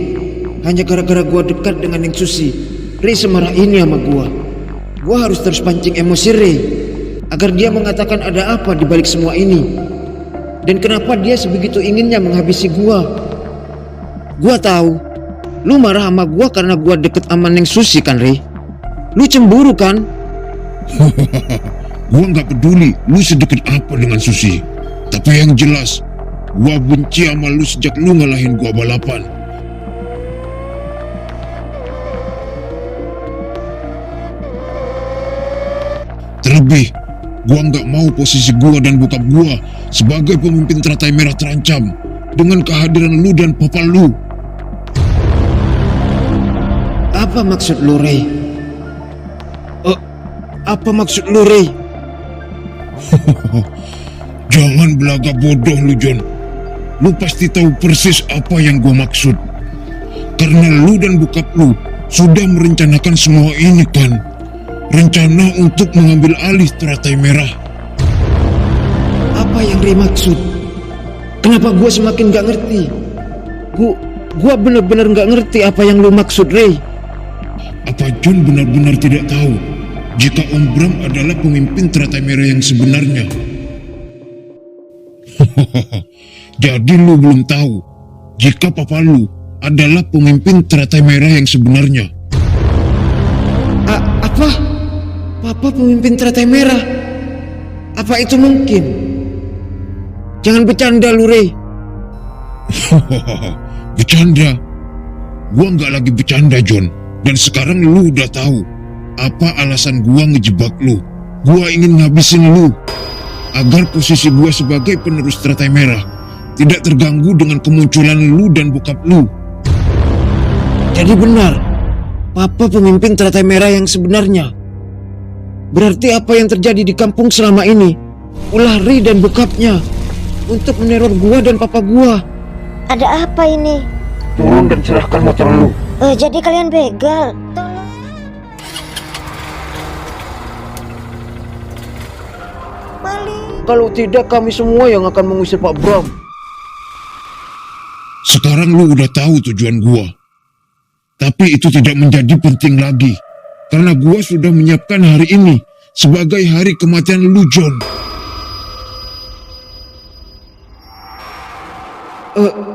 hanya gara-gara gua dekat dengan Neng Susi, Ray semarah ini sama gua. Gua harus terus pancing emosi Ray agar dia mengatakan ada apa di balik semua ini. Dan kenapa dia sebegitu inginnya menghabisi gua. Gua tahu, lu marah sama gua karena gua deket sama Neng Susi kan Ray? Lu cemburu kan? Gua nggak peduli lu sedekat apa dengan Susi. Tapi yang jelas, gua benci sama lu sejak lu ngalahin gua balapan. Terlebih, gua nggak mau posisi gua dan bokap gua sebagai pemimpin teratai merah terancam dengan kehadiran lu dan papa lu. Apa maksud lu Ray? Apa maksud lu Ray? Jangan belaga bodoh lu John. Lu pasti tahu persis apa yang gua maksud. Karena lu dan bokap lu sudah merencanakan semua ini kan. Rencana untuk mengambil alih teratai merah. Apa yang Ray maksud? Kenapa gua semakin gak ngerti? Gua bener-bener gak ngerti apa yang lu maksud Ray. Apa John benar-benar tidak tahu jika Om Bram adalah pemimpin teratai merah yang sebenarnya? Jadi lu belum tahu jika papa lu adalah pemimpin teratai merah yang sebenarnya. Apa? Papa pemimpin teratai merah? Apa itu mungkin? Jangan bercanda lu Ray. Bercanda? Gua nggak lagi bercanda John. Dan sekarang lu udah tahu apa alasan gua ngejebak lu. Gua ingin ngabisin lu agar posisi gua sebagai penerus teratai merah tidak terganggu dengan kemunculan lu dan bokap lu. Jadi benar, Papa pemimpin teratai merah yang sebenarnya. Berarti apa yang terjadi di kampung selama ini ulah Ray dan bokapnya untuk meneror gua dan papa gua. Ada apa ini? Turun dan serahkan motor lu. Jadi kalian begal. Kalau tidak kami semua yang akan mengusir Pak Bram. Sekarang lu udah tahu tujuan gua. Tapi itu tidak menjadi penting lagi. Karena gua sudah menyiapkan hari ini sebagai hari kematian lu, John.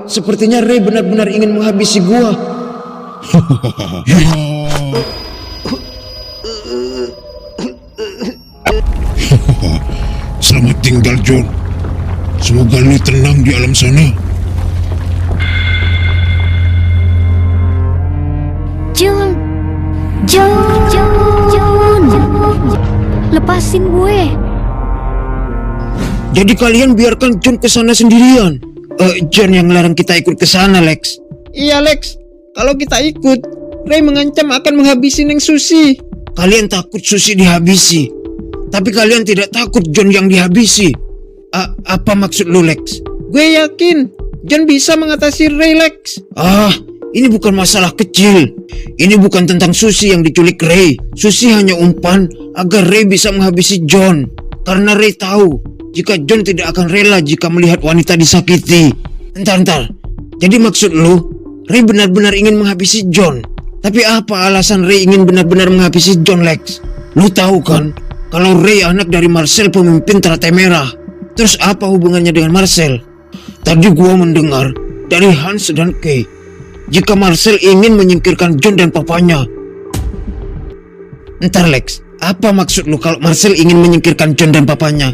Sepertinya Ray benar-benar ingin menghabisi gua. Selamat tinggal, John. Semoga lu tenang di alam sana. John. Lepasin gue. Jadi kalian biarkan John ke sana sendirian. John yang larang kita ikut ke sana, Lex. Iya Lex, kalau kita ikut, Ray mengancam akan menghabisi Neng Susi. Kalian takut Susi dihabisi, tapi kalian tidak takut John yang dihabisi. Apa maksud lu, Lex? Gue yakin John bisa mengatasi Ray, Lex. Ini bukan masalah kecil. Ini bukan tentang Susi yang diculik Ray. Susi hanya umpan agar Ray bisa menghabisi John. Karena Ray tahu jika John tidak akan rela jika melihat wanita disakiti. Entar. Jadi maksud lu, Ray benar-benar ingin menghabisi John. Tapi apa alasan Ray ingin benar-benar menghabisi John, Lex? Lu tahu kan, kalau Ray anak dari Marcel, pemimpin Teratai Merah. Terus apa hubungannya dengan Marcel? Tadi gua mendengar dari Hans dan Kay jika Marcel ingin menyingkirkan John dan papanya. Entar, Lex, apa maksud lu kalau Marcel ingin menyingkirkan John dan papanya?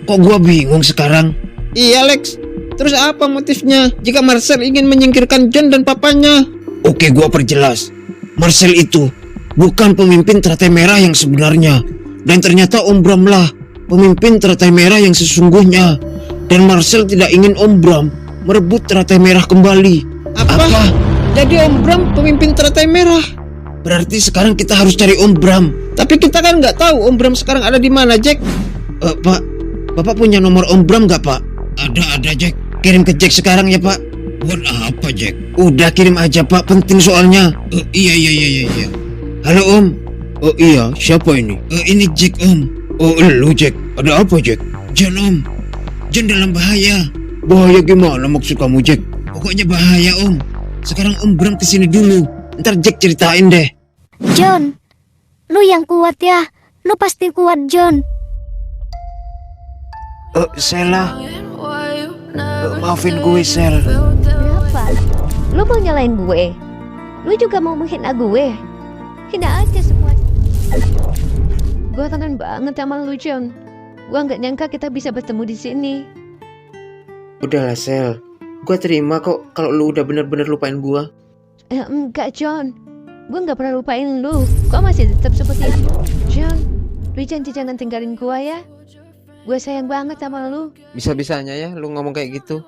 Kok gua bingung sekarang? Iya Lex, terus apa motifnya jika Marcel ingin menyingkirkan John dan papanya? Oke, gua perjelas. Marcel itu bukan pemimpin Teratai Merah yang sebenarnya. Dan ternyata Om Bram lah pemimpin Teratai Merah yang sesungguhnya. Dan Marcel tidak ingin Om Bram merebut Teratai Merah kembali. Apa? Jadi Om Bram pemimpin Teratai Merah? Berarti sekarang kita harus cari Om Bram. Tapi kita kan nggak tahu Om Bram sekarang ada di mana, Jack. Pak, Bapak punya nomor Om Bram nggak, Pak? Ada, Jack. Kirim ke Jack sekarang ya, Pak. Buat apa, Jack? Udah kirim aja, Pak. Penting soalnya. Iya. Halo, Om. Oh iya, siapa ini? Ini Jack, Om. Oh, lu, Jack. Ada apa, Jack? John, Om. John dalam bahaya. Bahaya gimana maksud kamu, Jack? Pokoknya bahaya, Om. Sekarang Om Bram kesini dulu. Ntar Jack ceritain deh. John, lu yang kuat ya. Lu pasti kuat, John. Sela. Maafin gue, Sel. Kenapa? Lu mau nyalain gue? Lu juga mau menghina gue? Hina aja semua. Gue kangen banget sama lu, John. Gue nggak nyangka kita bisa bertemu di sini. Udahlah, Sel. Gue terima kok kalau lu udah bener-bener lupain gue. Enggak, John. Gue nggak pernah lupain lu. Gue masih tetap seperti itu. John, lu jangan tinggalin gue ya. Gue sayang banget sama lu. Bisa-bisanya ya lu ngomong kayak gitu.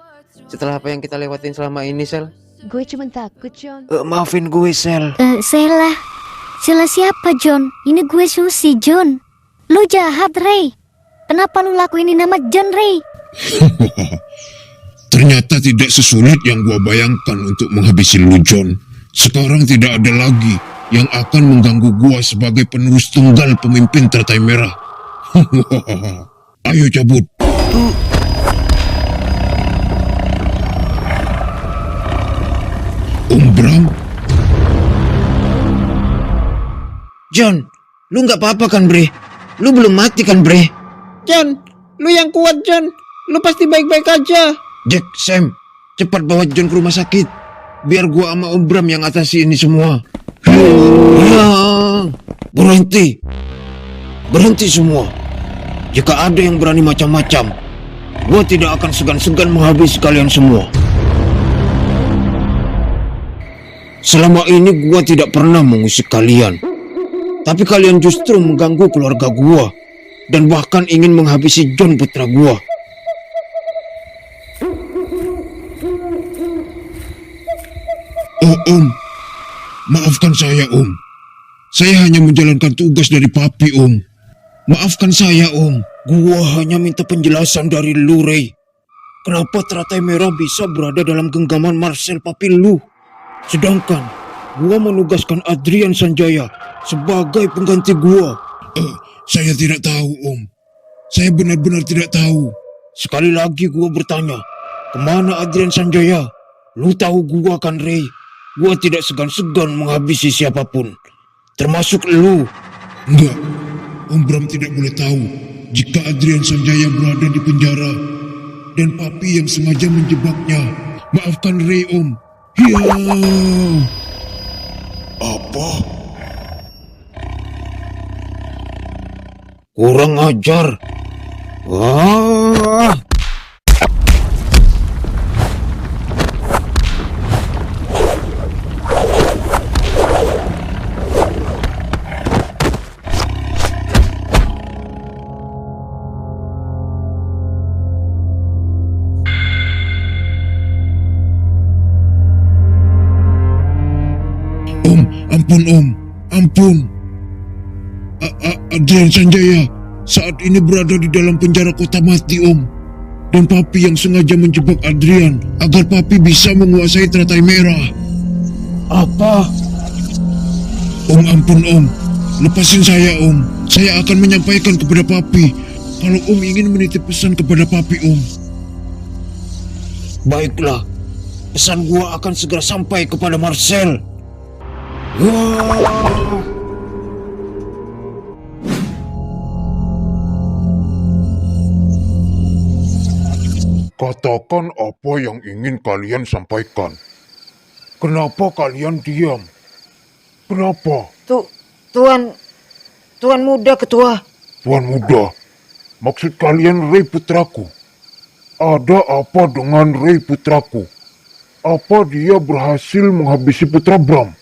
Setelah apa yang kita lewatin selama ini, Sel. Gue cuma takut, John. Maafin gue, Sel. Sela siapa, John? Ini gue Susi, John. Lu jahat, Ray. Kenapa lu lakuin ini nama John, Ray? Ternyata tidak sesulit yang gua bayangkan untuk menghabisi lu, John. Sekarang tidak ada lagi yang akan mengganggu gua sebagai penerus tunggal pemimpin Teratai Merah. Ayo cabut. Om Bram? John, lu nggak apa-apa kan, Bre? Lu belum mati kan, Bre? John, lu yang kuat, John. Lu pasti baik-baik aja. Jack, Sam, cepat bawa John ke rumah sakit. Biar gua sama Om Bram yang atasi ini semua. Ya, berhenti. Berhenti semua. Jika ada yang berani macam-macam, gua tidak akan segan-segan menghabisi kalian semua. Selama ini gua tidak pernah mengusik kalian. Tapi kalian justru mengganggu keluarga gua. Dan bahkan ingin menghabisi John putra gua. Oh, Om. Maafkan saya, Om. Saya hanya menjalankan tugas dari Papi, Om. Maafkan saya, Om. Gua hanya minta penjelasan dari lu, Ray. Kenapa Teratai Merah bisa berada dalam genggaman Marcel Papi lu? Sedangkan gua menugaskan Adrian Sanjaya sebagai pengganti gua. Saya tidak tahu, Om. Saya benar-benar tidak tahu. Sekali lagi gua bertanya, kemana Adrian Sanjaya? Lu tahu gua kan, Ray? Gua tidak segan-segan menghabisi siapapun, termasuk lu. Enggak, Om Bram tidak boleh tahu jika Adrian Sanjaya berada di penjara dan Papi yang sengaja menjebaknya Maafkan Ray, Om. Ya. Apa? Kurang ajar. Wah. Om, ampun Om, ampun. Adrian Sanjaya saat ini berada di dalam penjara kota mati, Om. Dan Papi yang sengaja menjebak Adrian agar Papi bisa menguasai teratai merah. Apa? Om, ampun Om. Lepasin saya, Om. Saya akan menyampaikan kepada Papi kalau Om ingin menitip pesan kepada Papi, Om. Baiklah. Pesan gua akan segera sampai kepada Marcel. Wah. Katakan apa yang ingin kalian sampaikan. Kenapa kalian diam? Kenapa? Tuan muda ketua. Tuan muda, maksud kalian Ray putraku? Ada apa dengan Ray putraku? Apa dia berhasil menghabisi putra Bram?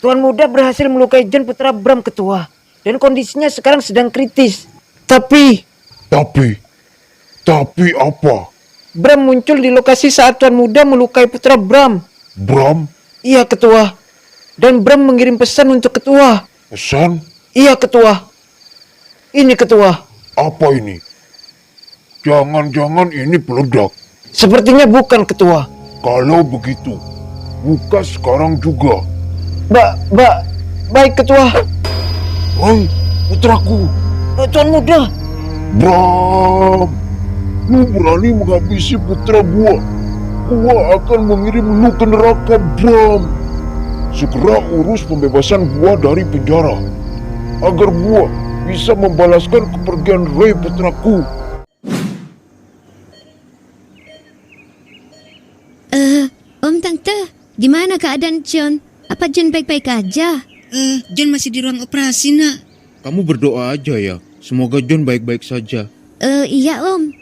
Tuan muda berhasil melukai John putra Bram ketua. Dan kondisinya sekarang sedang kritis. Tapi apa? Bram muncul di lokasi saat Tuan muda melukai putra Bram. Bram? Iya ketua. Dan Bram mengirim pesan untuk ketua. Pesan? Iya ketua. Ini ketua. Apa ini? Jangan-jangan ini peledak. Sepertinya bukan ketua. Kalau begitu, buka sekarang juga. Baik ketua. Hai, putraku. Tuan muda. Bram, lu berani menghabisi putra gua. Gua akan mengirim lu ke neraka, Bram. Segera urus pembebasan gua dari penjara, agar gua bisa membalaskan kepergian Ray putraku. Om Tante, gimana keadaan John? Apa John baik-baik aja? John masih di ruang operasi, Nak. Kamu berdoa aja ya. Semoga John baik-baik saja. Iya Om.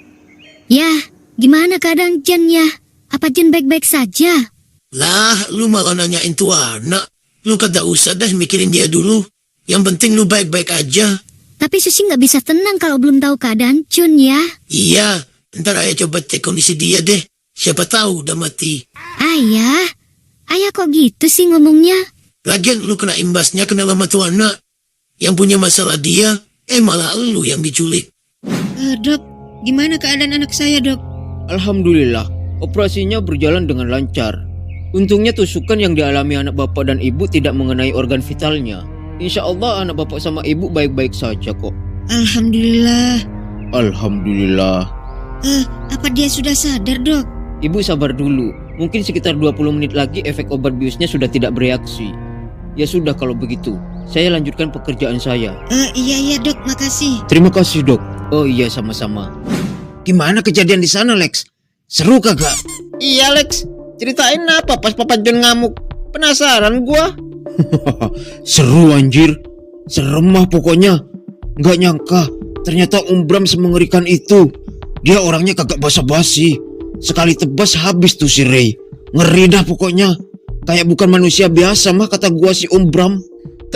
Ya, gimana keadaan John ya? Apa John baik-baik saja? Lah, lu malah nanyain tuh anak. Lu kagak usah dah mikirin dia dulu. Yang penting lu baik-baik aja. Tapi Susi nggak bisa tenang kalau belum tahu keadaan John ya. Iya, ntar ayah coba cek kondisi dia deh. Siapa tahu udah mati. Ayah kok gitu sih ngomongnya? Lagian lu kena imbasnya kenal sama tuh anak. Yang punya masalah dia, malah lu yang diculik. Dok, gimana keadaan anak saya, Dok? Alhamdulillah, operasinya berjalan dengan lancar. Untungnya tusukan yang dialami anak bapak dan ibu tidak mengenai organ vitalnya. Insya Allah anak bapak sama ibu baik-baik saja kok. Alhamdulillah. Alhamdulillah. Apa dia sudah sadar, Dok? Ibu sabar dulu. Mungkin sekitar 20 menit lagi efek obat biusnya sudah tidak bereaksi. Ya sudah kalau begitu, saya lanjutkan pekerjaan saya. Iya Dok, makasih. Terima kasih Dok. Oh iya sama-sama. Gimana kejadian di sana, Lex? Seru kagak? Iya Lex. Ceritain apa pas Papa John ngamuk? Penasaran gua. Seru anjir. Serem mah pokoknya. Nggak nyangka ternyata Om Bram semengerikan itu. Dia orangnya kagak basa-basi. Sekali tebas habis tuh si Ray. Ngeri dah pokoknya. Kayak bukan manusia biasa mah kata gua si Om Bram.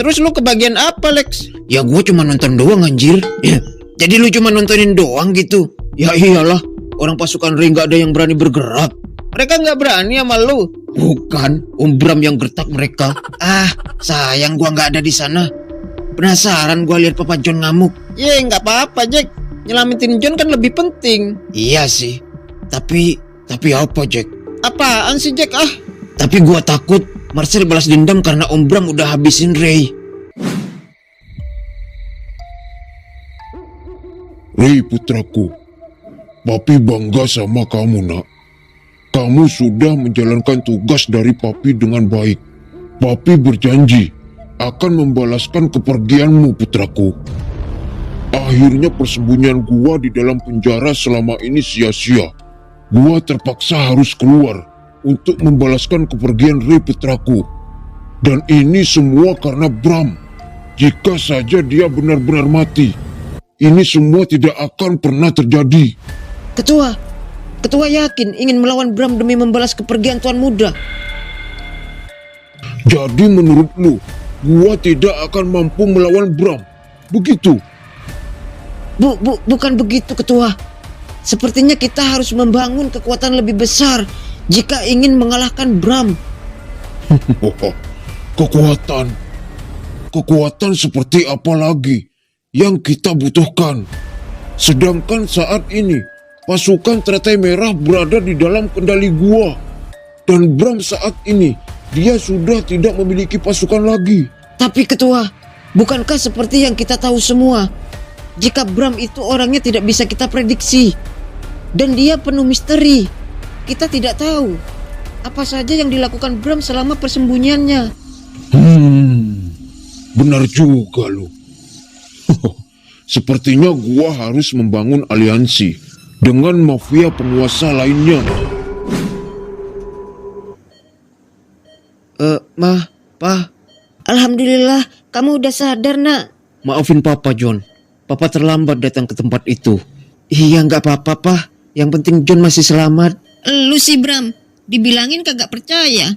Terus lu kebagian apa Lex? Ya gua cuma nonton doang anjir. Ya, jadi lu cuma nontonin doang gitu? Ya iyalah. Orang pasukan Ray nggak ada yang berani bergerak. Mereka nggak berani sama lu? Bukan, Om Bram yang gertak mereka. Sayang gua nggak ada di sana. Penasaran gua lihat Papa John ngamuk. Ya nggak apa-apa Jack. Nyelamatin John kan lebih penting. Iya sih. Tapi apa, Jack? Apaan sih Jack Tapi gua takut Marcel balas dendam karena Om Bram udah habisin Ray. Ray putraku, Papi bangga sama kamu nak. Kamu sudah menjalankan tugas dari Papi dengan baik. Papi berjanji akan membalaskan kepergianmu putraku. Akhirnya persembunyian gua di dalam penjara selama ini sia-sia. Gua terpaksa harus keluar untuk membalaskan kepergian Ray putraku. Dan ini semua karena Bram. Jika saja dia benar-benar mati, ini semua tidak akan pernah terjadi. Ketua yakin ingin melawan Bram demi membalas kepergian Tuan Muda. Jadi menurut lu, gua tidak akan mampu melawan Bram, begitu? Bukan begitu, Ketua. Sepertinya kita harus membangun kekuatan lebih besar jika ingin mengalahkan Bram. Kekuatan seperti apa lagi yang kita butuhkan? Sedangkan saat ini pasukan Teratai Merah berada di dalam kendali gua. Dan Bram saat ini dia sudah tidak memiliki pasukan lagi. Tapi Ketua, bukankah seperti yang kita tahu semua, jika Bram itu orangnya tidak bisa kita prediksi dan dia penuh misteri. Kita tidak tahu apa saja yang dilakukan Bram selama persembunyiannya. Benar juga lu. Sepertinya gua harus membangun aliansi dengan mafia penguasa lainnya. Pa, Alhamdulillah kamu udah sadar, Nak. Maafin Papa, John. Papa terlambat datang ke tempat itu. Iya, nggak apa-apa, Pa. Yang penting John masih selamat. Lu sih Bram, dibilangin kagak percaya,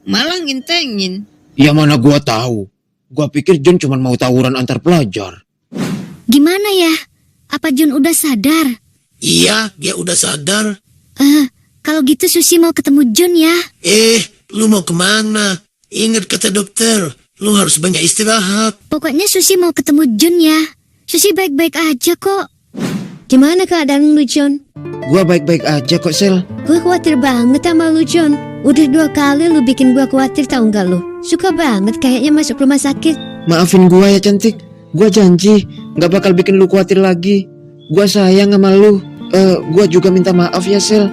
malah ngintengin. Ya mana gua tahu. Gua pikir John cuma mau tawuran antar pelajar. Gimana ya? Apa John udah sadar? Iya, dia udah sadar. Kalau gitu Susi mau ketemu John ya. Lu mau kemana? Ingat kata dokter, lu harus banyak istirahat. Pokoknya Susi mau ketemu John ya. Susi baik-baik aja kok. Gimana keadaan lu, John? Gua baik-baik aja kok, Sel. Gue khawatir banget sama lu, John. Udah 2 kali lu bikin gua khawatir, tahu nggak lu? Suka banget kayaknya masuk rumah sakit. Maafin gua ya, cantik. Gua janji nggak bakal bikin lu khawatir lagi. Gua sayang sama lu. Gua juga minta maaf ya, Sel.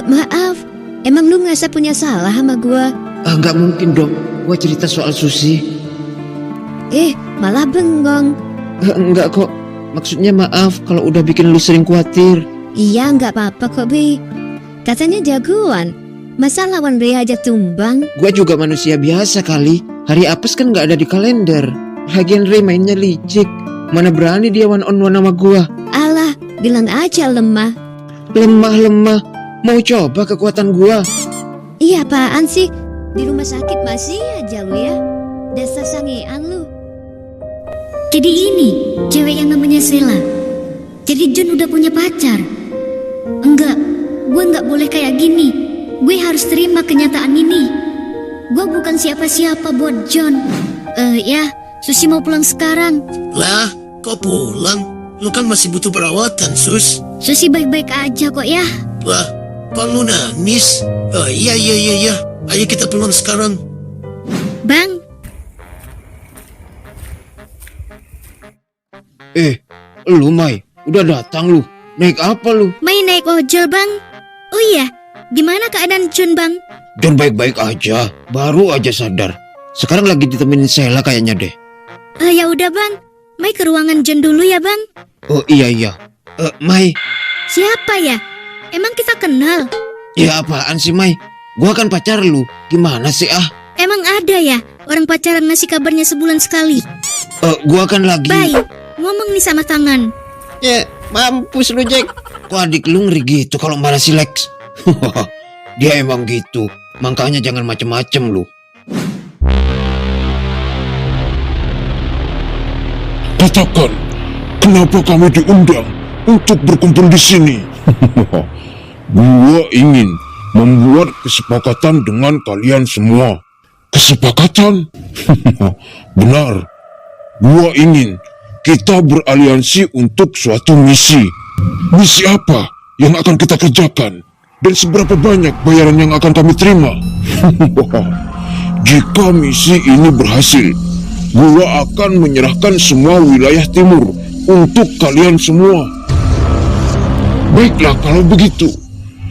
Maaf. Emang lu ngerasa punya salah sama gua? Nggak mungkin dong. Gua cerita soal Susi. Malah bengong. Enggak kok. Maksudnya maaf kalau udah bikin lu sering khawatir. Iya, nggak apa-apa kok, Bi. Katanya jagoan. Masa lawan Ray aja tumbang? Gua juga manusia biasa kali. Hari apes kan nggak ada di kalender. Lagian Ray mainnya licik. Mana berani dia one on one sama gua. Alah, bilang aja lemah. Lemah. Mau coba kekuatan gua? Iya, apaan sih? Di rumah sakit masih aja lu ya. Dasar sangean lu. Jadi ini cewek yang namanya Sheila. Jadi John udah punya pacar. Enggak, gue nggak boleh kayak gini. Gue harus terima kenyataan ini. Gue bukan siapa-siapa buat John. Ya, Susi mau pulang sekarang. Lah, kok pulang? Lu kan masih butuh perawatan, Sus. Susi baik-baik aja kok ya. Lah, kok lu nangis? Iya. Ayo kita pulang sekarang. Bang. Lu Mai, udah datang lu. Naik apa lu? Mai naik ojol bang. Oh iya, gimana keadaan John bang? John baik-baik aja, baru aja sadar. Sekarang lagi ditemenin Sheila kayaknya deh. Ya udah bang, Mai ke ruangan John dulu ya bang. Oh iya. Mai. Siapa ya? Emang kita kenal? Ya apaan sih Mai? Gua kan pacar lu, gimana sih ah? Emang ada ya orang pacaran ngasih kabarnya sebulan sekali? Gua kan lagi... Baik, ngomong nih sama tangan. Ya, mampus lu, Jack. Kok adik lu ngeri gitu kalau marah si Lex? Dia emang gitu, makanya jangan macem-macem lu. Katakan, kenapa kami diundang untuk berkumpul di sini? Gua ingin membuat kesepakatan dengan kalian semua. Kesepakatan? Benar. Gua ingin kita beraliansi untuk suatu misi. Misi apa yang akan kita kerjakan? Dan seberapa banyak bayaran yang akan kami terima? Jika misi ini berhasil, gua akan menyerahkan semua wilayah timur untuk kalian semua. Baiklah kalau begitu.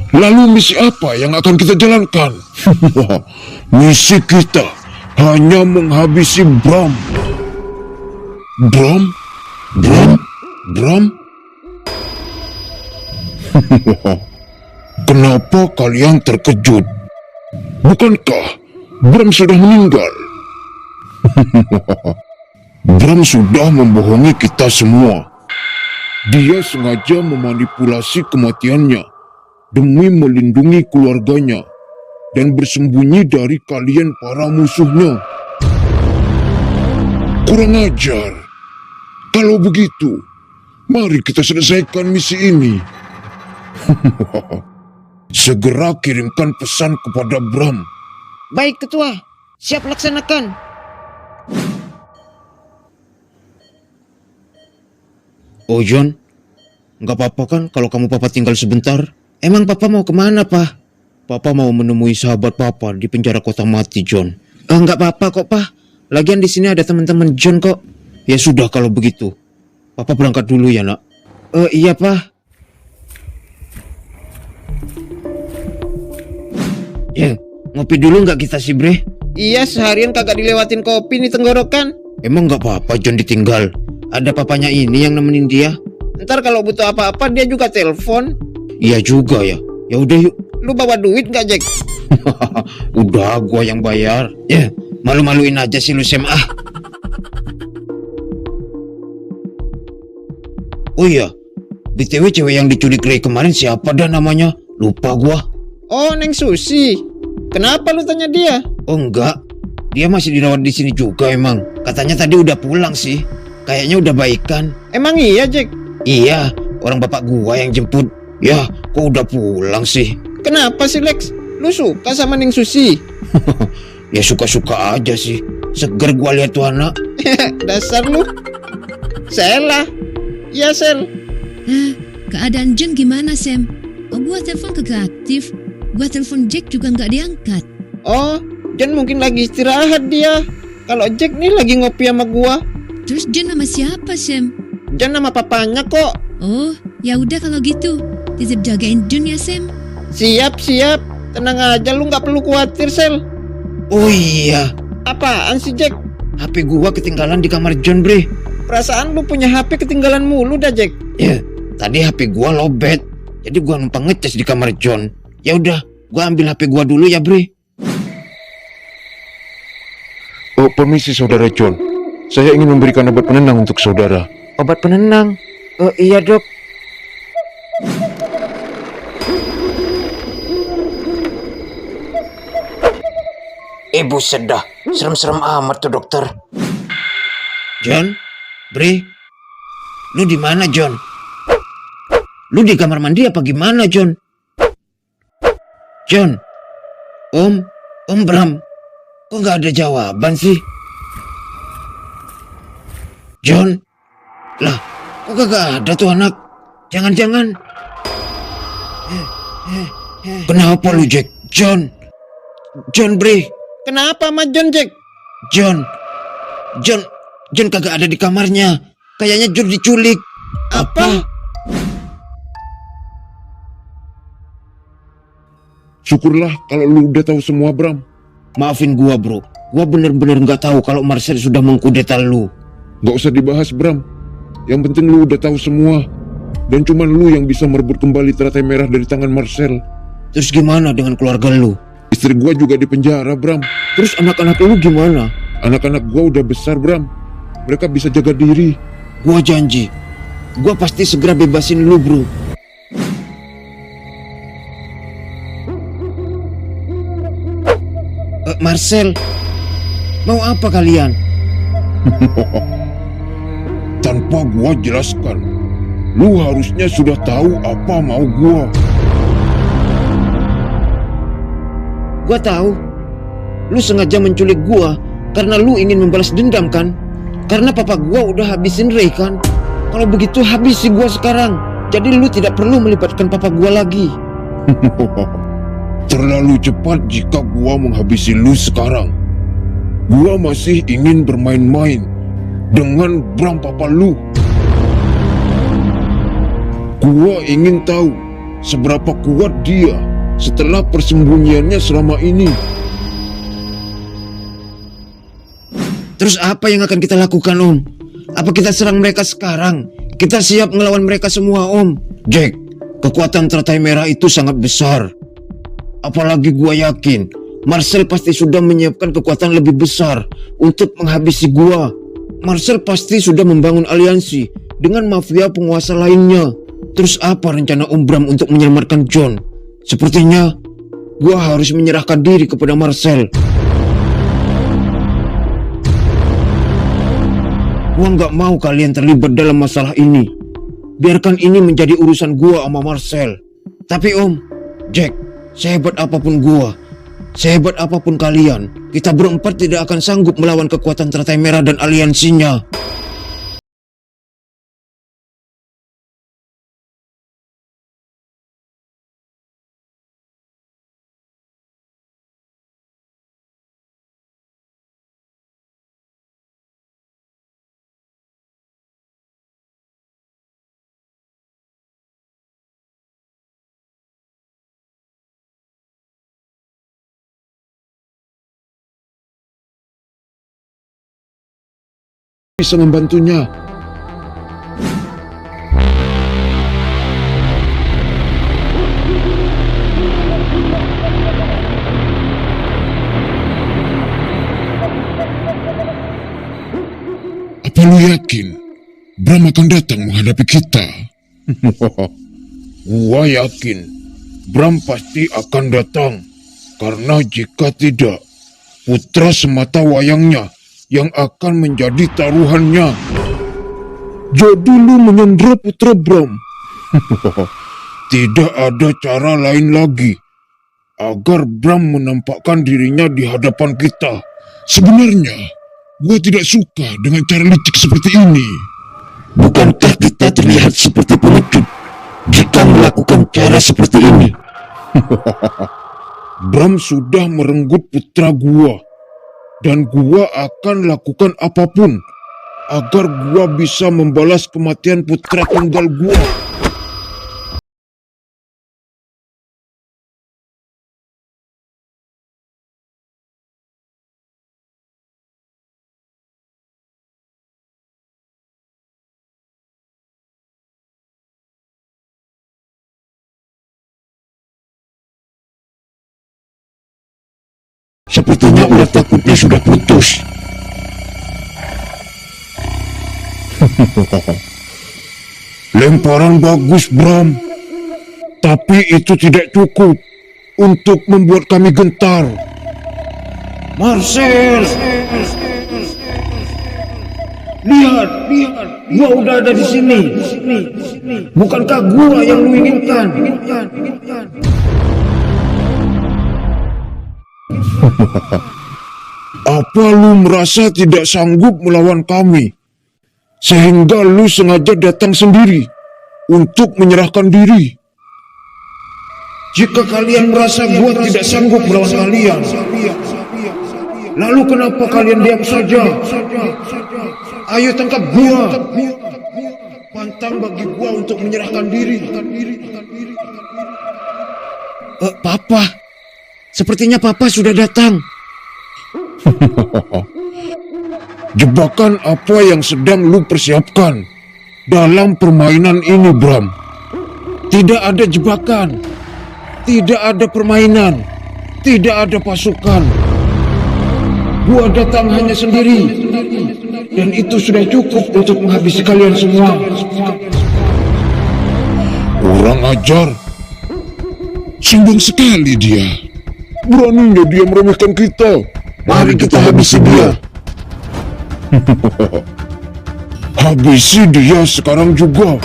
Lalu misi apa yang akan kita jalankan? Misi kita hanya menghabisi Bram. Bram? Kenapa kalian terkejut? Bukankah Bram sudah meninggal? Bram sudah membohongi kita semua. Dia sengaja memanipulasi kematiannya demi melindungi keluarganya dan bersembunyi dari kalian para musuhnya. Kurang ajar. Kalau begitu, mari kita selesaikan misi ini. Segera kirimkan pesan kepada Bram. Baik ketua, siap laksanakan. Oh John, nggak apa-apa kan kalau kamu papa tinggal sebentar? Emang papa mau kemana, Pak? Papa mau menemui sahabat papa di penjara kota mati, John. Nggak apa-apa kok, Pak. Lagian di sini ada teman-teman John kok. Ya sudah kalau begitu. Papa berangkat dulu ya, Nak. Iya, Pak. Ya, ngopi dulu nggak kita sih, Bre? Iya, seharian kagak dilewatin kopi nih tenggorokan. Emang nggak apa-apa John ditinggal. Ada papanya ini yang nemenin dia. Ntar kalau butuh apa-apa dia juga telepon. Iya juga ya. Ya udah yuk. Lu bawa duit nggak, Jack? Udah, gua yang bayar. Ya, malu-maluin aja sih lu, Sam. Oh iya, BTW cewek yang diculik Ray kemarin siapa dah namanya? Lupa gua. Oh, Neng Susi. Kenapa lu tanya dia? Oh enggak, dia masih dirawat di sini juga emang. Katanya tadi udah pulang sih. Kayaknya udah baikan. Emang iya, Jack? Iya, orang bapak gua yang jemput. Ya, kok udah pulang sih? Kenapa sih, Lex? Lu suka sama Neng Susi? Ya suka-suka aja sih. Seger gua lihat tuh anak. Dasar lu. Salah. Ya, Sel. Keadaan John gimana, Sam? Oh, gua telepon kagak aktif. Gua telepon Jack juga nggak diangkat. Oh, John mungkin lagi istirahat dia. Kalau Jack nih lagi ngopi sama gua. Terus John nama siapa, Sam? John nama papanya kok. Oh, ya udah kalau gitu. Titip jagain John ya, Sam. Siap. Tenang aja, lu nggak perlu khawatir, Sel. Oh iya. Apaan sih, Jack? HP gua ketinggalan di kamar John, Bre. Perasaan lu punya HP ketinggalan mulu dah, Jack. Ya, tadi HP gua lobet. Jadi gua numpang ngecas di kamar John. Ya udah, gua ambil HP gua dulu ya, Bre. Oh, permisi saudara John. Saya ingin memberikan obat penenang untuk saudara. Obat penenang? Iya dok. Ibu sedah, serem-serem amat tuh dokter. John, Bre, lu di mana John? Lu di kamar mandi apa gimana John? John, Om Bram, kok nggak ada jawaban sih? John, lah, kok kagak ada tuh anak? Jangan-jangan. Kenapa lu Jack? John, Bre. Kenapa sama John, Jack? John kagak ada di kamarnya. Kayaknya John diculik. Apa? Syukurlah kalau lu udah tahu semua, Bram. Maafin gua, bro. Gua bener-bener nggak tahu kalau Marcel sudah mengkudeta lu. Gak usah dibahas, Bram. Yang penting lu udah tahu semua. Dan cuman lu yang bisa merebut kembali teratai merah dari tangan Marcel. Terus gimana dengan keluarga lu? Istri gua juga di penjara, Bram. Terus anak-anak lu gimana? Anak-anak gua udah besar, Bram. Mereka bisa jaga diri. Gua janji, gua pasti segera bebasin lu, bro. Marcel, mau apa kalian? Tanpa gua jelaskan, lu harusnya sudah tahu apa mau gua. Gua tahu. Lu sengaja menculik gua karena lu ingin membalas dendam kan? Karena papa gua udah habisin Ray kan? Kalau begitu habisi gua sekarang. Jadi lu tidak perlu melibatkan papa gua lagi. Terlalu cepat jika gua menghabisi lu sekarang. Gua masih ingin bermain-main dengan Bram papa lu. Gua ingin tahu seberapa kuat dia setelah persembunyiannya selama ini. Terus apa yang akan kita lakukan, Om? Apa kita serang mereka sekarang? Kita siap melawan mereka semua, Om. Jack, kekuatan teratai merah itu sangat besar. Apalagi gua yakin Marcel pasti sudah menyiapkan kekuatan lebih besar untuk menghabisi gua. Marcel pasti sudah membangun aliansi dengan mafia penguasa lainnya. Terus apa rencana Om Bram untuk menyelamatkan John? Sepertinya gua harus menyerahkan diri kepada Marcel. Gua nggak mau kalian terlibat dalam masalah ini. Biarkan ini menjadi urusan gua sama Marcel. Tapi Om, Jack, sehebat apapun gua, sehebat apapun kalian, kita berempat tidak akan sanggup melawan kekuatan Teratai Merah dan aliansinya. Bisa membantunya. Apa lu yakin Bram akan datang menghadapi kita? Gua yakin Bram pasti akan datang. Karena jika tidak, putra semata wayangnya yang akan menjadi taruhannya. Jadi lu menyandera putra Bram? Tidak ada cara lain lagi agar Bram menampakkan dirinya di hadapan kita. Sebenarnya, gua tidak suka dengan cara licik seperti ini. Bukankah kita terlihat seperti pengecut jika melakukan cara seperti ini? Bram sudah merenggut putra gua. Dan gua akan lakukan apapun agar gua bisa membalas kematian putra tunggal gua. Sepertinya ulat takutnya sudah putus. Lemparan bagus, Bram. Tapi itu tidak cukup untuk membuat kami gentar. Marcel! Lihat, gua udah ada di sini. Bukankah gua yang lu inginkan? Apa lu merasa tidak sanggup melawan kami? Sehingga lu sengaja datang sendiri untuk menyerahkan diri. Jika kalian merasa gua tidak sanggup melawan kalian, lalu kenapa kalian diam saja? Ayo tangkap gua. Pantang bagi gua untuk menyerahkan diri. Papa, sepertinya Papa sudah datang. Jebakan apa yang sedang lu persiapkan dalam permainan ini, Bram? Tidak ada jebakan, tidak ada permainan, tidak ada pasukan. Gua datang hanya sendiri, dan itu sudah cukup untuk menghabisi kalian semua. Kurang ajar. Sombong sekali dia. Beraninya dia meremehkan kita. Mari kita habisi dia. Habisi dia sekarang juga.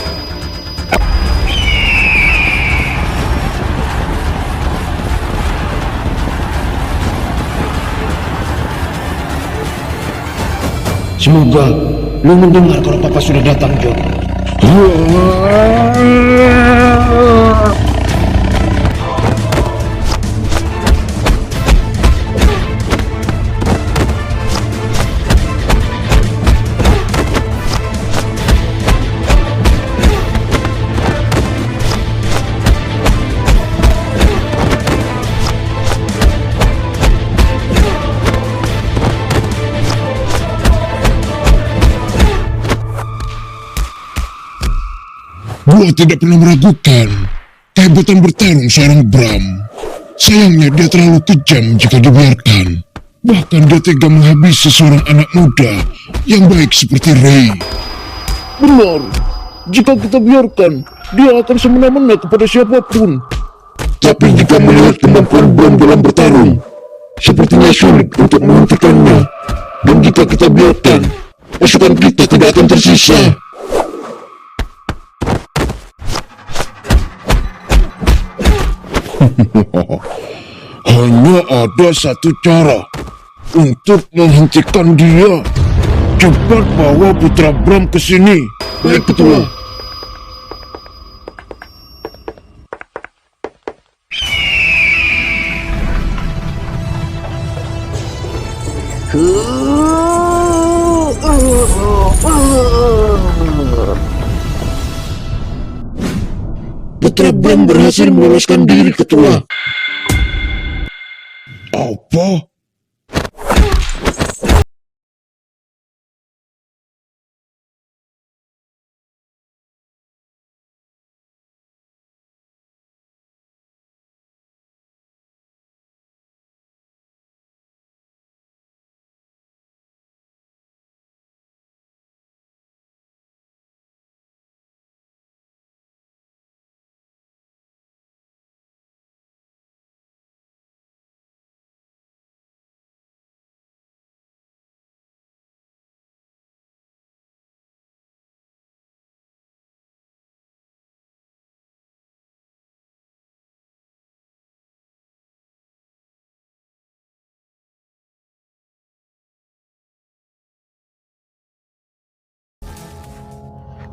Semoga lu mendengar kalau Papa sudah datang, John. Gua tidak pernah meragukan kehebatan bertarung seorang Bram. Sayangnya dia terlalu kejam jika dibiarkan. Bahkan dia tega menghabisi seorang anak muda yang baik seperti Ray. Benar. Jika kita biarkan, dia akan semena-mena kepada siapapun. Tapi jika melihat kemampuan Bram dalam bertarung, sepertinya sulit untuk menghentikannya. Dan jika kita biarkan, pasukan kita tidak akan tersisa. Hanya ada satu cara untuk menghentikan dia. Cepat bawa putra Bram ke sini. Baik, Ketua. Putra Bram berhasil meloloskan diri, Ketua. Apa?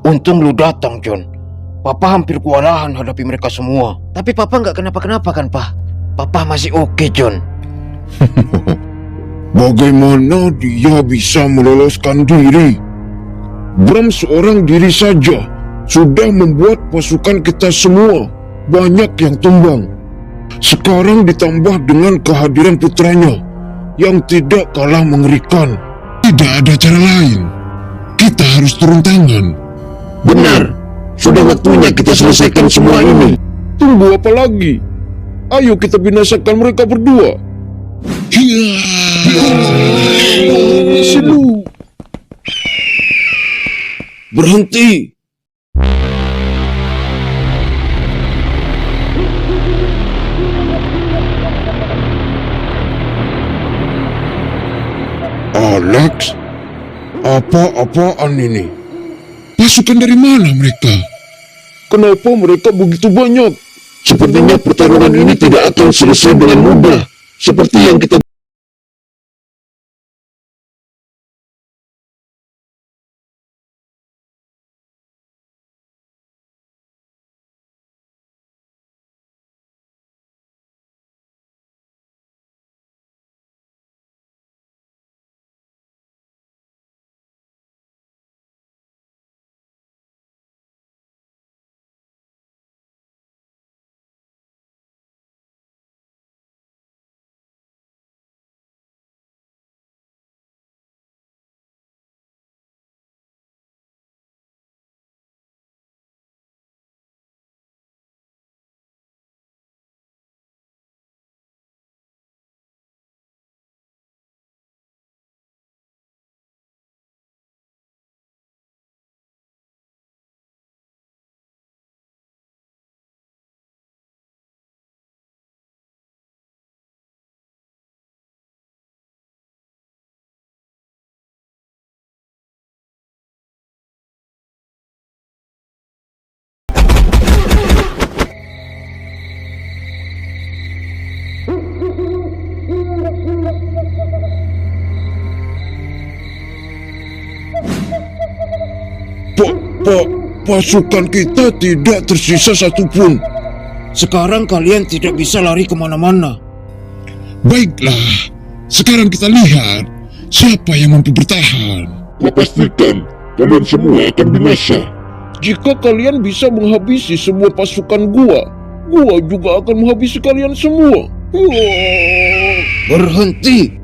Untung lu datang, John. Papa hampir kewalahan hadapi mereka semua. Tapi Papa nggak kenapa-kenapa kan, Pak? Papa masih oke, John. Bagaimana dia bisa meloloskan diri? Bram seorang diri saja sudah membuat pasukan kita semua banyak yang tumbang. Sekarang ditambah dengan kehadiran putranya yang tidak kalah mengerikan. Tidak ada cara lain. Kita harus turun tangan. Benar. Sudah waktunya kita selesaikan semua ini. Tunggu apa lagi? Ayo kita binasakan mereka berdua. Selu. Berhenti. Alex, Apa-apaan ini? pasukan dari mana mereka? Kenapa mereka begitu banyak? Sepertinya pertarungan ini tidak akan selesai dengan mudah. Seperti yang kita... Pasukan kita tidak tersisa satupun. Sekarang kalian tidak bisa lari kemana-mana. Baiklah, sekarang kita lihat siapa yang mampu bertahan. Kupastikan kalian semua akan binasa. Jika kalian bisa menghabisi semua pasukan gua juga akan menghabisi kalian semua. Berhenti.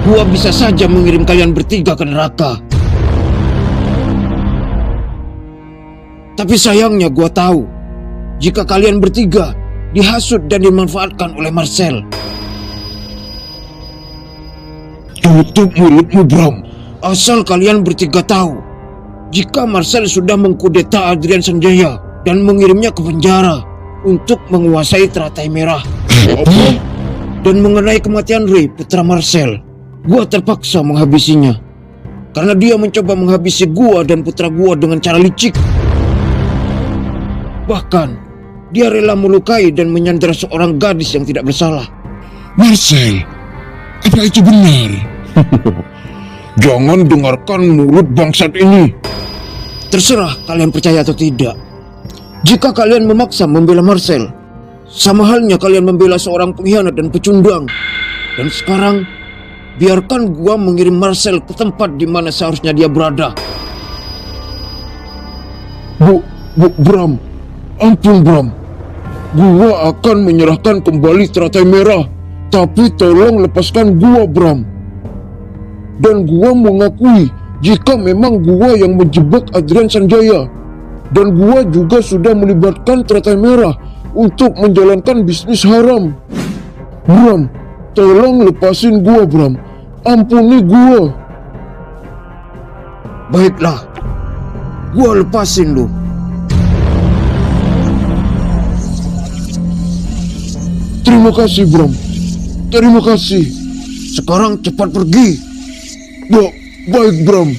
Gua bisa saja mengirim kalian bertiga ke neraka. Tapi sayangnya gua tahu, jika kalian bertiga dihasut dan dimanfaatkan oleh Marcel. Tutup mulutmu, Bram. Asal kalian bertiga tahu, jika Marcel sudah mengkudeta Adrian Sanjaya dan mengirimnya ke penjara untuk menguasai teratai merah. Apa? Dan mengenai kematian Ray, putra Marcel, gua terpaksa menghabisinya. Karena dia mencoba menghabisi gua dan putra gua dengan cara licik. Bahkan, dia rela melukai dan menyandera seorang gadis yang tidak bersalah. Marcel, apa itu benar? Jangan dengarkan mulut bangsat ini. Terserah kalian percaya atau tidak. Jika kalian memaksa membela Marcel, sama halnya kalian membela seorang pengkhianat dan pecundang. Dan sekarang, biarkan gua mengirim Marcel ke tempat di mana seharusnya dia berada. Bram, ampun Bram. Gua akan menyerahkan kembali teratai merah. Tapi tolong lepaskan gua, Bram. Dan gua mengakui jika memang gua yang menjebak Adrian Sanjaya. Dan gua juga sudah melibatkan teratai merah untuk menjalankan bisnis haram. Bram, tolong lepasin gua, Bram. Ampuni gua. Baiklah, gua lepasin lu. Terima kasih, Bram. Terima kasih. Sekarang cepat pergi. Baik, Bram.